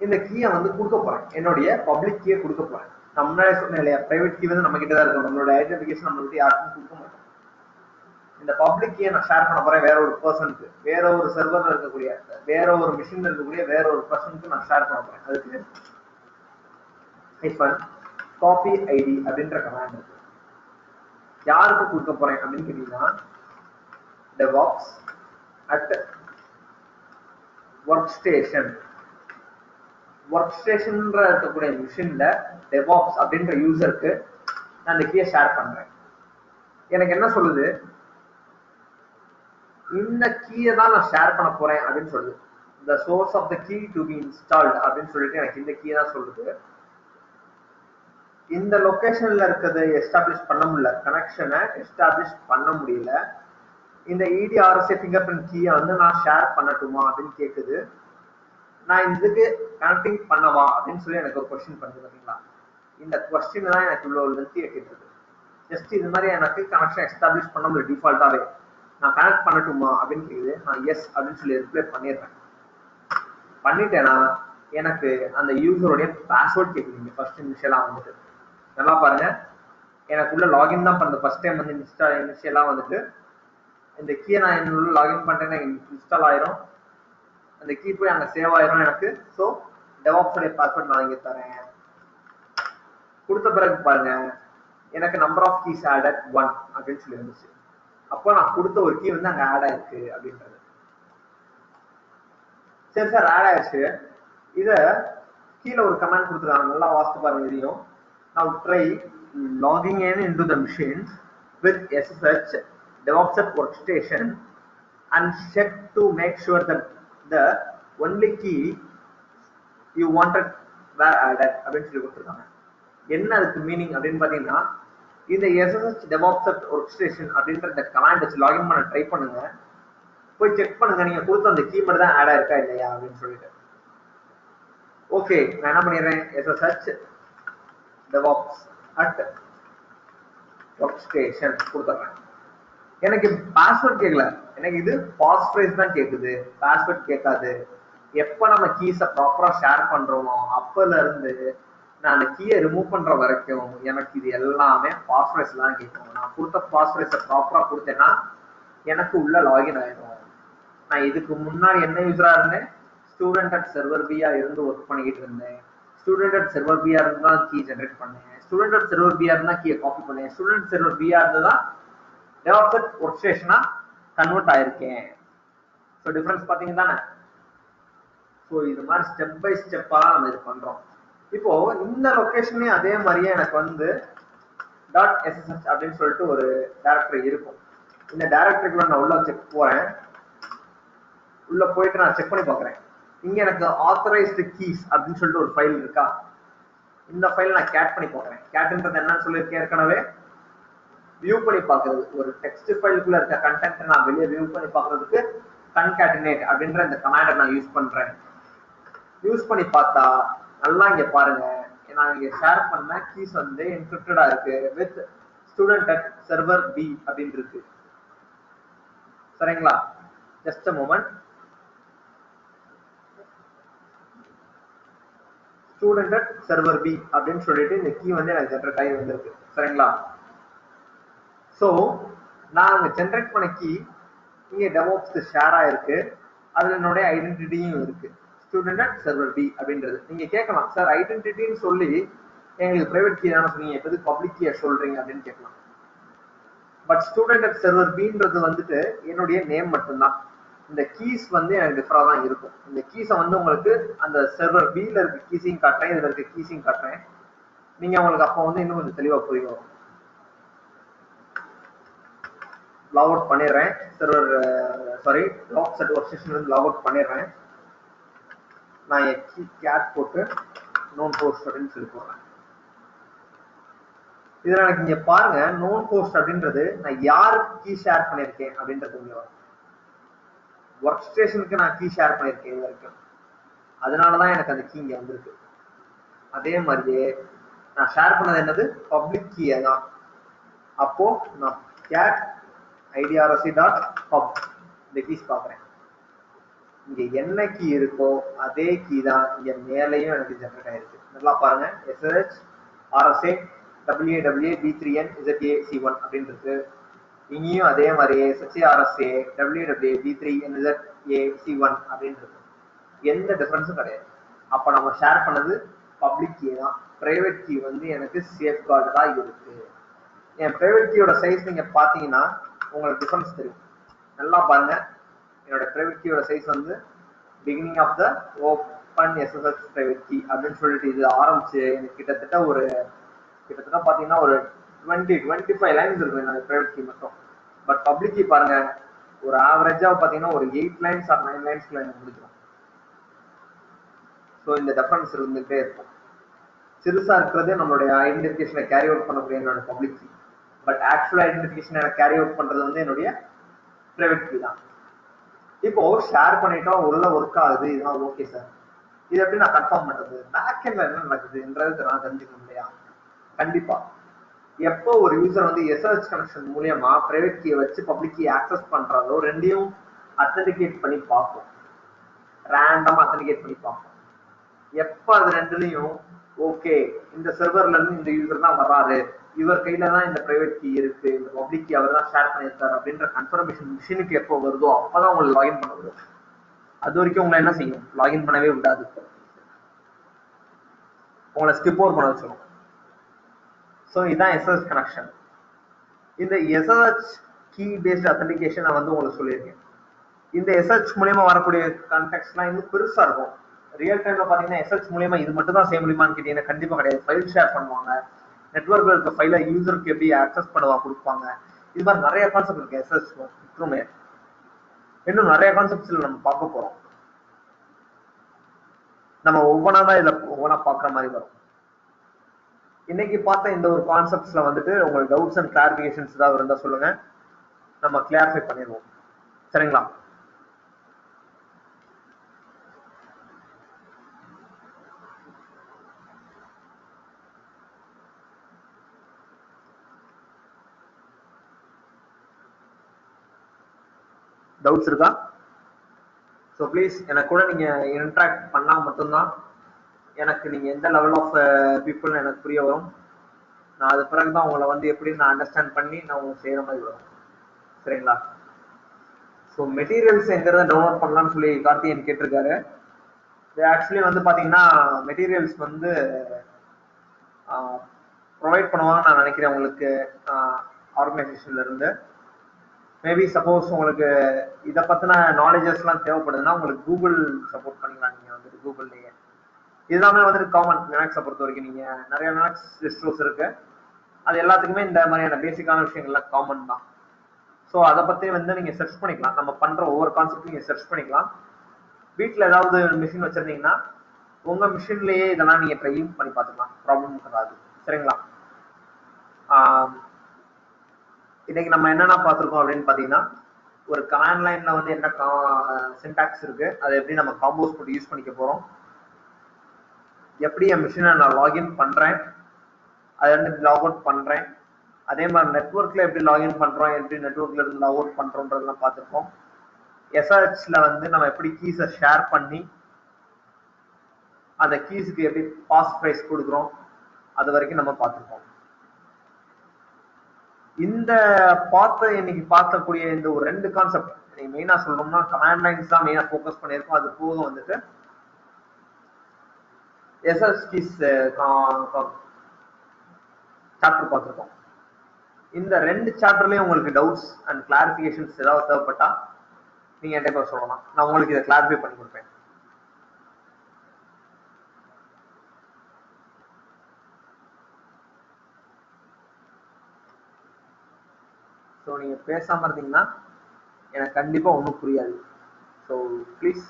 இந்த கீயை வந்து கொடுக்க போறேன், என்னுடைய பப்ளிக் கீயை கொடுக்க போறேன். நான் முன்னாடி சொன்னேன் இல்லையா, பிரைவேட் கீ வந்து நம்ம கிட்ட தான் இருக்கும், நம்மளோட ஐடென்டிஃபிகேஷன் நம்ம கிட்ட யாருக்கும் கொடுக்க மாட்டோம். இந்த பப்ளிக் கீயை நான் ஷேர் பண்ண போறேன் வேற ஒரு பர்சனுக்கு, வேற ஒரு சர்வர்ல இருக்கக்கூடிய, வேற ஒரு மிஷின்ல இருக்கக்கூடிய வேற ஒரு பர்சனுக்கு நான் ஷேர் பண்ண போறேன். அதுக்கு காப்பி ஐடி அப்படின்ற கமாண்ட் இருக்கு. யாருக்கு கொடுக்க போறேன் அப்படின்னு கேட்டீங்கன்னா, DevOps at workstation இருக்கக்கூடிய மிஷின்ல DevOps அப்படின்ற யூசருக்கு நான் இந்த கீயை ஷேர் பண்றேன். எனக்கு என்ன சொல்லுது, இந்த கீயை தான் நான் ஷேர் பண்ண போறேன் அப்படின்னு சொல்லுது. the source of the key to be installed அப்படின்னு சொல்லிட்டு எனக்கு இந்த கீயை தான் சொல்லுது. இந்த லொகேஷன்ல இருக்கிறது எஸ்டாப்ளிஷ் பண்ண முடியல, கனெக்ஷனை எஸ்டாப்ளிஷ் பண்ண முடியல. இந்த EDRSA ஃபிங்கர் பிரிண்ட் கீயை வந்து நான் ஷேர் பண்ணட்டுமா அப்படின்னு கேக்குது. நான் இதுக்கு கனெக்டிங் பண்ணவா அப்படின்னு சொல்லி எனக்கு ஒரு கொஸ்டின் பண்ணுது. பார்த்தீங்களா, இந்த கொஸ்டின் தான் எனக்கு இவ்வளோ லென்த்தியா கேட்டது. ஜஸ்ட் இது மாதிரி எனக்கு கனெக்ஷன் எஸ்டாப்ளிஷ் பண்ண முடியல, டிஃபால்ட்டாவே நான் கனெக்ட் பண்ணட்டுமா அப்படின்னு கேக்குது. நான் எஸ் அப்படின்னு சொல்லி ரிப்ளை பண்ணிடுறேன். பண்ணிட்டேன்னா எனக்கு அந்த யூசருடைய பாஸ்வேர்ட் கேட்குறீங்க ஃபர்ஸ்ட் இனிஷியலா வந்துட்டு. நல்லா பாருங்க, எனக்குள்ள லாகின் தான் பண்ணது ஃபர்ஸ்ட் டைம் வந்து இனிஷியலா வந்துட்டு. இந்த கீயை நான் என்னுள்ள லாகின் பண்ணிட்டேன்னா இன்ஸ்டால் ஆயிரும், அந்த கீ போய் அங்க சேவ் ஆயிரும் எனக்கு. ஸோ DevOps உடைய பாஸ்வேர்ட் நான் இங்க தரேன். கொடுத்த பிறகு பாருங்க, எனக்கு நம்பர் ஆஃப் கீஸ் ஆடட் 1 அப்படின்னு சொல்லி இருந்துச்சு. அப்போ நான் கொடுத்த ஒரு கீ வந்து அங்க ஆட் ஆயிருக்கு அப்படின்றது. சரி சார், ஆட் ஆயிடுச்சு. இத கீழே ஒரு கமெண்ட் கொடுத்துருக்காங்க, நல்லா வாசித்து பாருங்க தெரியும். Now try logging into the machine with SSH DevOps workstation and check to make sure that the only key you wanted were added அப்படின்னு சொல்லி கொடுத்துருக்காங்க. என்ன அதுக்கு மீனிங் அப்படின்னு பாத்தீங்கன்னா, இந்த SSH DevOps workstation அப்படின்ற இந்த கமாண்ட் வச்சு லாகின் பண்ண ட்ரை பண்ணுங்க, போய் செக் பண்ணுங்க நீங்க கொடுத்த அந்த கீ மட்டும் தான் ஆட் ஆயிருக்கா இல்லையா அப்படின்னு சொல்லிட்டு. ஓகே, நான் என்ன பண்ணிடுறேன், SSH DevOps at workstation கொடுத்துறேன். எனக்கு பாஸ்வேர்ட் கேட்கல, எனக்கு இது பாஸ்வேர்ட் தான் கேக்குது, பாஸ்வேர்ட் கேட்காது. எப்ப நம்ம கீஸை ப்ராப்பரா ஷேர் பண்றோமோ அப்பல இருந்து நான் அந்த கீயை ரிமூவ் பண்ற வரைக்கும் எனக்கு இது எல்லாமே பாஸ்வேர்ட்ஸ் தான் கேட்கும். நான் கொடுத்த பாஸ்வேர்ட்ஸை ப்ராப்பரா கொடுத்தேன்னா எனக்கு உள்ள லாகின் ஆயிடும். நான் இதுக்கு முன்னாடி என்ன யூஸரா இருந்தேன், student@server.b இருந்து ஒர்க் பண்ணிக்கிட்டு இருந்தேன். student@server.b இருந்து தான் கீ ஜென்ரேட் பண்ணேன். student@server.b இருந்தா கீயை காப்பி பண்ணேன். student@server.b இருந்து தான் DevOps workstation கன்வெர்ட் ஆயிருக்கேன். ஸோ டிஃபரன்ஸ் பாத்தீங்க தானே. ஸோ இது மாதிரி ஸ்டெப் பை ஸ்டெப்பா நம்ம இது பண்றோம். இப்போ இந்த லொகேஷன்லயும் அதே மாதிரியே எனக்கு வந்து .ssh அப்படின்னு சொல்லிட்டு ஒரு டைரக்டரி இருக்கும். இந்த டைரக்டரிக்குள்ள நான் உள்ள செக் போறேன். உள்ள போயிட்டு நான் செக் பண்ணி பார்க்குறேன். இங்க எனக்கு ஆத்தரைஸ்டு கீஸ் அப்படின்னு சொல்லிட்டு ஒரு ஃபைல் இருக்கா. இந்த ஃபைல் நான் கேட் பண்ணி பார்க்குறேன். கேட்ன்றது என்னன்னு சொல்லியிருக்கேன் ஏற்கனவே. வியூ பண்ணி பார்க்கறது, ஒரு டெக்ஸ்ட் ஃபைலுக்குள்ள இருக்க கண்டென்ட் நான் வெளியே வியூ பண்ணி பார்க்கறதுக்கு கன்கேட்டினேட் அப்படின்ற இந்த கமாண்டை நான் யூஸ் பண்றேன். யூஸ் பண்ணி பார்த்தா நல்லா இங்க பாருங்க, நான் இங்க ஷேர் பண்ண கீஸ் வந்து என்கிரிப்டடா இருக்கு with student at server B அப்படின்னு இருக்கு. சரிங்களா? Just a moment. Student at server B அப்படின்னு சொல்லிட்டு இந்த கீ வந்து எனக்கு ஜென்ரேட் ஆகி வந்திருக்கு. சரிங்களா? ஸோ நான் அங்க ஜென்ரேட் பண்ண கீ இங்க டெவோப்ஸ்க்கு ஷேர் ஆயிருக்கு. அதுல என்னுடைய ஐடென்டிட்டியும் இருக்கு, ஸ்டூடெண்ட் அட் சர்வர் பி அப்படின்றது. நீங்க கேட்கலாம், சார் ஐடென்டிட்டின்னு சொல்லி எங்களுக்கு பிரைவேட் கீ தானே சொன்னீங்க, எப்போது பப்ளிக் கீயை சொல்றீங்க அப்படின்னு கேட்கலாம். பட் ஸ்டூடெண்ட் அட் சர்வர் பின்றது வந்துட்டு என்னுடைய நேம் மட்டும்தான். இந்த கீஸ் வந்து எனக்கு டிஃபரா தான் இருக்கும். இந்த கீஸை வந்து உங்களுக்கு அந்த சர்வர் பில இருக்க கீஸையும் காட்டுறேன், இதுல இருக்க கீஸையும் காட்டுறேன். நீங்க உங்களுக்கு அப்போ வந்து இன்னும் கொஞ்சம் தெளிவா புரியும். லாக் அவுட் பண்ணிடுறேன். Server sorry lock set work ஸ்டேஷன்ல இருந்து லாக் அவுட் பண்ணிடுறேன். நான் என் கீ கேட் போட்டு நோன் போஸ்ட் அப்படின்னு சொல்லி போடுறேன். இதுல எனக்கு இங்க பாருங்க, நோன் போஸ்ட் அப்படின்றது நான் யாருக்கு கீ ஷேர் பண்ணிருக்கேன் அப்படின்றது இங்க வரும். ஒர்க் ஸ்டேஷனுக்கு நான் கீ ஷேர் பண்ணிருக்கேன் இது வரைக்கும், அதனாலதான் எனக்கு அந்த கீ இங்க வந்திருக்கு. அதே மாதிரியே நான் ஷேர் பண்ணது என்னது, பப்ளிக் கீயை தான். அப்போ நான் கேட் idrc.pub இந்த கீஸ் பாக்குறேன். இங்க என்ன கீ இருக்கோ அதே கீ தான் இங்க மேலையும் எனக்கு ஜெனரேட் ஆயிருக்கு. நல்லா பாருங்க, sh rsa wawa b3n zac1 அப்படின்னு இருக்கு. இங்கேயும் அதே மாதிரி sh rsa wawa b3n zac1 அப்படின்னு இருக்கு. எந்த டிஃபரன்ஸும் கிடையாது. அப்ப நம்ம ஷேர் பண்ணது பப்ளிக் கீ தான். பிரைவேட் கீ வந்து எனக்கு சேஃப்கார்டு தான் இருக்கு. என் பிரைவேட் கீயோட சைஸ் நீங்க பாத்தீங்கன்னா உங்களுக்கு டிஃபரன்ஸ் தெரியும். நல்லா பாருங்க, என்னோட பிரைவேட் கீயோட சைஸ் வந்து beginning of the open SSH private key அப்படின்னு சொல்லிட்டு இது ஆரம்பிச்சு எனக்கு கிட்டத்தட்ட பாத்தீங்கன்னா ஒரு 25 லைன்ஸ் இருக்கும் என்னோட பிரைவேட் கீ மட்டும். பட் பப்ளிக் கீ பாருங்க, ஒரு ஆவரேஜா பாத்தீங்கன்னா ஒரு 8 லைன்ஸ் ஆர் 9 லைன்ஸ்ல எனக்கு முடிக்கும். ஸோ இந்த டிஃபரன்ஸ் இருந்துகிட்டே இருக்கும். சிறுசா இருக்கிறதே நம்மளுடைய ஐடென்டிஃபிகேஷனை கேரி அவுட் பண்ணக்கூடிய என்னோட பப்ளிக் கீ. பட் ஆக்சுவல் ஐடென்டிஃபிகேஷனை கேரி அவுட் பண்றது வந்து என்னுடைய பிரைவேட் கீ தான். இப்போ ஷேர் பண்ணிட்டோம், உள்ள ஒர்க் ஆகுது, இதுதான் ஓகே சார். இது எப்படி நான் கன்ஃபார்ம் பண்றது, பேக் எண்ட்ல என்ன நடக்குதுன்றது நான் தெரிஞ்சுக்கணும் இல்லையா? கண்டிப்பா. எப்போ ஒரு யூசர் வந்து SSH கனெக்ஷன் மூலியமா பிரைவேட் கீயை வச்சு பப்ளிக் கீ ஆக்சஸ் பண்றாலோ ரெண்டையும் அத்தன்டிகேட் பண்ணி பார்ப்போம். ரேண்டமா அத்தன்டிகேட் பண்ணி பார்ப்போம். எப்ப அது ரெண்டுலையும் ஓகே, இந்த சர்வர்ல இருந்து இந்த யூசர் தான் வர்றாரு, இவர் கையில தான் இந்த பிரைவேட் கீ இருக்கு, இந்த பப்ளிக் கீ அவர் தான் ஷேர் பண்ணியிருக்காரு அப்படின்ற கன்ஃபர்மேஷன் மிஷினுக்கு எப்போ வருதோ அப்பதான் உங்களுக்கு லாகின் பண்ண வரும். அது வரைக்கும் உங்களை என்ன செய்யும், லாகின் பண்ணவே விடாது, உங்களை ஸ்கிப் ஓவர் பண்ண வச்சிடும். ஸோ இதுதான் SSH கனெக்ஷன். இந்த SSH கீ பேஸ்ட் அத்தன்டிகேஷன் நான் வந்து உங்களுக்கு சொல்லியிருக்கேன். இந்த SSH மூலியமா வரக்கூடிய கான்டாக்ட்ஸ்லாம் இன்னும் பெருசா இருக்கும். ரியல் டைம்ல பாத்தீங்கன்னா SSH மூலியமா இது மட்டும் தான் செய்ய முடியுமான்னு கேட்டீங்கன்னா கண்டிப்பா கிடையாது. ஃபைல் ஷேர் பண்ணுவாங்க, நெட்வொர்க்ல இருக்க ஃபைலை யூசருக்கு எப்படி ஆக்சஸ் பண்ணுவா கொடுப்பாங்க. இது மாதிரி நிறைய கான்செப்ட் இருக்கு SSH மட்டுமே. இன்னும் நிறைய கான்செப்ட்ஸ்ல நம்ம பார்க்க போறோம். நம்ம ஒவ்வொன்றா தான் இதுல ஒவ்வொன்றா பார்க்குற மாதிரி வரும். இன்னைக்கு பார்த்த இந்த ஒரு கான்செப்ட்ஸ்ல வந்துட்டு உங்களுக்கு டவுட்ஸ் அண்ட் கிளாரிபிகேஷன்ஸ் ஏதாவது இருந்தா சொல்லுங்க, நம்ம கிளாரிஃபை பண்ணிடுவோம். சரிங்களா? டவுட்ஸ் இருக்கா? ஸோ ப்ளீஸ் எனக்கு கூட நீங்க இன்ட்ராக்ட் பண்ணா மட்டும்தான் எனக்கு நீங்க எந்த லெவல் ஆஃப் பீப்புள் எனக்கு புரிய வரும். நான் அது பிறகுதான் உங்களை வந்து எப்படி நான் அண்டர்ஸ்டாண்ட் பண்ணி நான் உங்களுக்கு செய்யற மாதிரி வரும். சரிங்களா? ஸோ மெட்டீரியல்ஸ் எங்கிறத டவுன்லோட் பண்ணலாம்னு சொல்லி கார்த்திகேயன் கேட்டிருக்காரு. இது ஆக்சுவலி வந்து பாத்தீங்கன்னா மெட்டீரியல்ஸ் வந்து ப்ரொவைட் பண்ணுவாங்கன்னு நான் நினைக்கிறேன் உங்களுக்கு ஆர்கனைசேஷன்ல இருந்து. மேபி சப்போஸ் உங்களுக்கு இதை பத்தின நாலேஜஸ்லாம் தேவைப்படுதுன்னா உங்களுக்கு கூகுள் சப்போர்ட் பண்ணிக்கலாம். நீங்க வந்து கூகுள்லயே. இதுதாமே வந்துட்டு காமன் லினக்ஸை பொறுத்த வரைக்கும். நீங்க நிறைய லினக்ஸ் டிஸ்ட்ரோஸ் இருக்கு, அது எல்லாத்துக்குமே இந்த மாதிரியான பேசிக்கான விஷயங்கள்லாம் காமன் தான். ஸோ அதை பத்தி வந்து நீங்க சர்ச் பண்ணிக்கலாம், நம்ம பண்ற ஒவ்வொரு கான்செப்ட் நீங்க சர்ச் பண்ணிக்கலாம். வீட்டில் ஏதாவது மிஷின் வச்சிருந்தீங்கன்னா உங்க மிஷின்லயே இதெல்லாம் நீங்க ட்ரை பண்ணி பார்த்துக்கலாம், ப்ராப்ளம் இருக்காது. சரிங்களா? இன்னைக்கு நம்ம என்னென்ன பார்த்துருக்கோம் அப்படின்னு பார்த்தீங்கன்னா, ஒரு கமாண்ட் லைன்ல வந்து என்ன சின்டாக்ஸ் இருக்கு, அதை எப்படி நம்ம காம்போஸ் போட்டு யூஸ் பண்ணிக்க போறோம், எப்படி என் மிஷினை நான் லாகின் பண்றேன், அதை வந்து லாக் அவுட் பண்றேன், அதே மாதிரி நெட்ஒர்க்ல எப்படி லாகின் பண்றோம், எப்படி நெட்ஒர்க்ல இருந்து லாக் அவுட் பண்றோம்ன்றதெல்லாம் பார்த்துருக்கோம். எஸ்ஆர்ஹெச்ல வந்து நம்ம எப்படி கீஸை ஷேர் பண்ணி அந்த கீஸுக்கு எப்படி பாஸ் பிரைஸ் கொடுக்குறோம், அது வரைக்கும் நம்ம பார்த்துருக்கோம். இந்த இன்னைக்கு பார்க்கக்கூடிய இந்த ஒரு 2 கான்செப்ட் மெயினா சொல்லணும்னா கமாண்ட் லைன்ஸ் தான் மெயினா ஃபோக்கஸ் பண்ணியிருக்கோம். அது போக வந்துட்டு எஸ்எஸ் கீஸ் சாப்டர் பார்த்துருக்கோம். இந்த 2 சாப்டர்லயும் உங்களுக்கு டவுட்ஸ் அண்ட் கிளாரிபிகேஷன்ஸ் ஏதாவது தேவைப்பட்டா நீங்க என்கிட்ட சொல்லலாம், நான் உங்களுக்கு இதை கிளாரிஃபை பண்ணி கொடுப்பேன். ஸோ நீங்க பேசாம இருந்தீங்கன்னா எனக்கு கண்டிப்பா ஒன்றும் புரியாது. ஸோ ப்ளீஸ்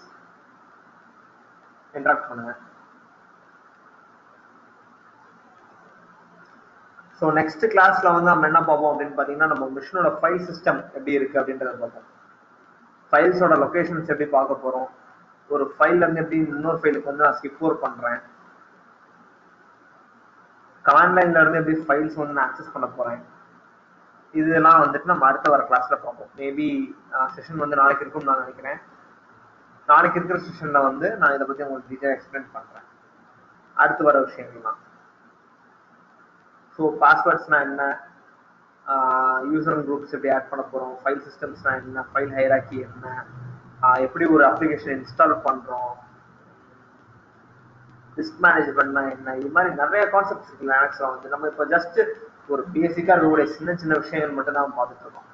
இன்டராக்ட் பண்ணுங்க. ஸோ நெக்ஸ்ட் கிளாஸ்ல வந்து நம்ம என்ன பார்ப்போம் அப்படின்னு பார்த்தீங்கன்னா, நம்ம மிஷினோட ஃபைல் சிஸ்டம் எப்படி இருக்கு அப்படின்றத பார்ப்போம். ஃபைல்ஸோட லொகேஷன்ஸ் எப்படி பார்க்க போறோம், ஒரு ஃபைல்ல இருந்து எப்படி இன்னொரு ஃபைலுக்கு வந்து நான் ஸ்கிப் ஓவர் பண்றேன், கமாண்ட் லைன்ல இருந்து எப்படி ஃபைல்ஸ் வந்து நான் ஆக்சஸ் பண்ண போறேன், இதெல்லாம் வந்துட்டு நம்ம அடுத்த வர கிளாஸ்ல பார்ப்போம். மேபி செஷன் வந்து நாளைக்கு இருக்கும்னு நான் நினைக்கிறேன். நாளைக்கு இருக்கிற செஷன்ல வந்து நான் இதை பத்தி உங்களுக்கு டீட்டெயில் எக்ஸ்பிளைன் பண்றேன், அடுத்து வர விஷயங்கள்லாம். ஸோ பாஸ்வேர்ட்ஸ்னா என்ன, யூசர் குரூப்ஸ் எப்படி ஆட் பண்ண போறோம், ஃபைல் சிஸ்டம்ஸ்னா என்ன, ஃபைல் ஹைராக்கி என்ன, எப்படி ஒரு அப்ளிகேஷன் இன்ஸ்டால் பண்றோம், டிஸ்க் மேனேஜ்மெண்ட்னா என்ன, இது மாதிரி நிறைய கான்செப்ட்ஸ் இருக்கு லினக்ஸ்ல. வந்து நம்ம இப்போ ஜஸ்ட் ஒரு பேசிக்கா இருக்கக்கூடிய சின்ன சின்ன விஷயங்கள் மட்டும் தான் பார்த்துட்டு இருக்கோம்.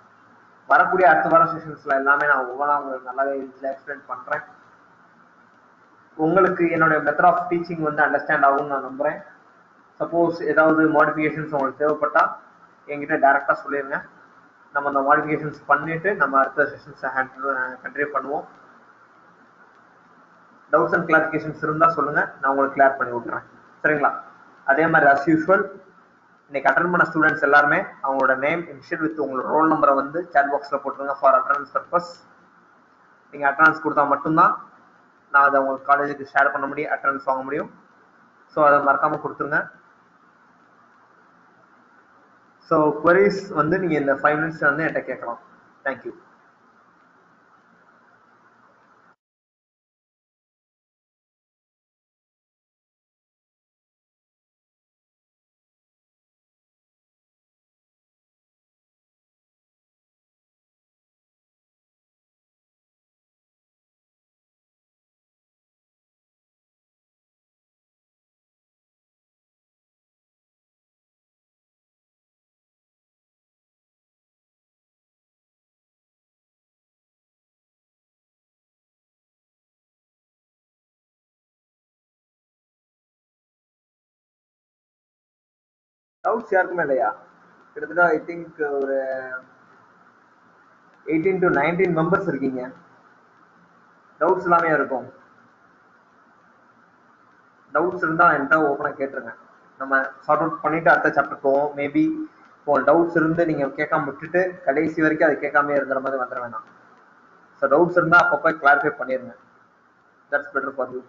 வரக்கூடிய அடுத்த வர செஷன்ஸ்ல எல்லாமே நான் ஒவ்வொன்றா உங்களுக்கு நல்லாவே எக்ஸ்பிளைன் பண்றேன். உங்களுக்கு என்னுடைய மெத்தட் ஆஃப் டீச்சிங் வந்து அண்டர்ஸ்டாண்ட் ஆகும்னு நான் நம்புறேன். சப்போஸ் ஏதாவது மாடிஃபிகேஷன்ஸ் உங்களுக்கு தேவைப்பட்டா என்கிட்ட டைரக்டா சொல்லிடுங்க, நம்ம அந்த மாடிஃபிகேஷன்ஸ் பண்ணிட்டு நம்ம அடுத்த செஷன்ஸை கண்டினியூ பண்ணுவோம். டவுட்ஸ் அண்ட் கிளாரிஃபிகேஷன்ஸ் இருந்தால் சொல்லுங்க, நான் உங்களுக்கு கிளியர் பண்ணி விட்டுறேன். சரிங்களா? அதே மாதிரி அஸ் யூஸ்வல் இன்னைக்கு அட்டன் பண்ண ஸ்டூடெண்ட்ஸ் எல்லாருமே அவங்களோட நேம் இனிஷியல் வித் உங்களோட ரோல் நம்பரை வந்து சாட் பாக்ஸ்ல போட்டுருங்க ஃபார் அட்டண்டன்ஸ் பர்பஸ். நீங்க அட்டண்டன்ஸ் கொடுத்தா மட்டும்தான் நான் அதை உங்களுக்கு காலேஜுக்கு ஷேர் பண்ண முடியும், அட்டண்டன்ஸ் வாங்க முடியும். ஸோ அதை மறக்காம கொடுத்துருங்க. ஸோ குவரிஸ் வந்து நீங்க இந்த 5 minutes வந்து என்கிட்ட கேட்கலாம். தேங்க்யூ. டவுட்ஸ் யாருக்குமே இல்லையா? கிட்டத்தட்ட ஐ திங்க் ஒரு 18 to 19 மெம்பர்ஸ் இருக்கீங்க. டவுட்ஸ் எல்லாமே இருக்கும். டவுட்ஸ் இருந்தா என்கிட்ட ஓப்பனா கேட்டுருங்க, நம்ம சார்ட் அவுட் பண்ணிட்டு அடுத்த சாப்டர் போவோம். மேபி இப்போ டவுட்ஸ் இருந்து நீங்க கேட்காம விட்டுட்டு கடைசி வரைக்கும் அது கேட்காம இருக்கிற மாதிரி வந்துட வேணாம். ஸோ டவுட்ஸ் இருந்தா அப்பப்போ கிளாரிஃபை பண்ணிருங்க. That's better for you.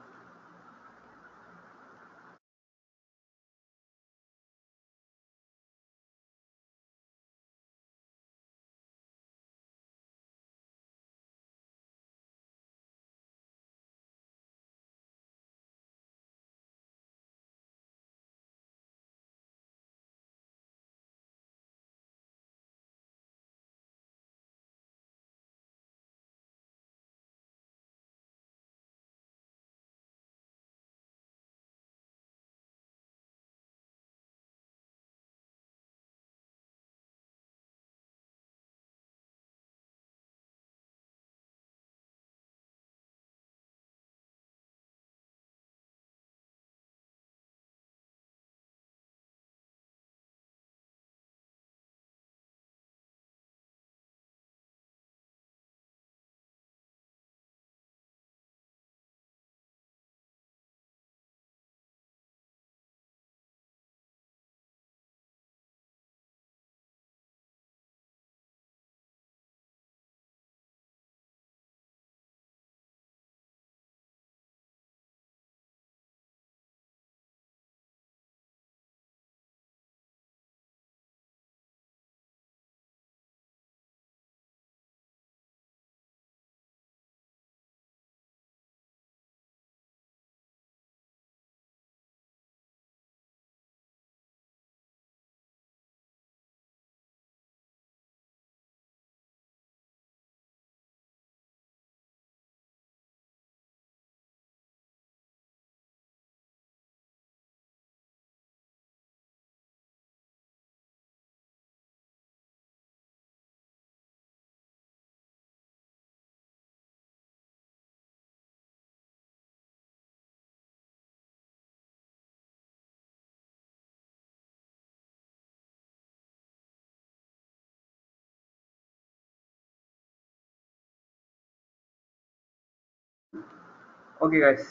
Okay guys,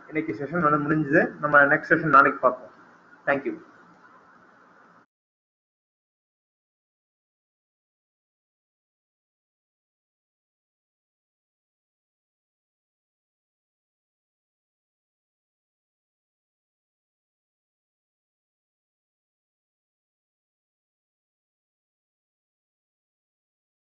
இன்னைக்கு செஷன் வந்து முடிஞ்சது. நம்ம நெக்ஸ்ட் செஷன் நாளைக்கு பார்ப்போம். தேங்க்யூ.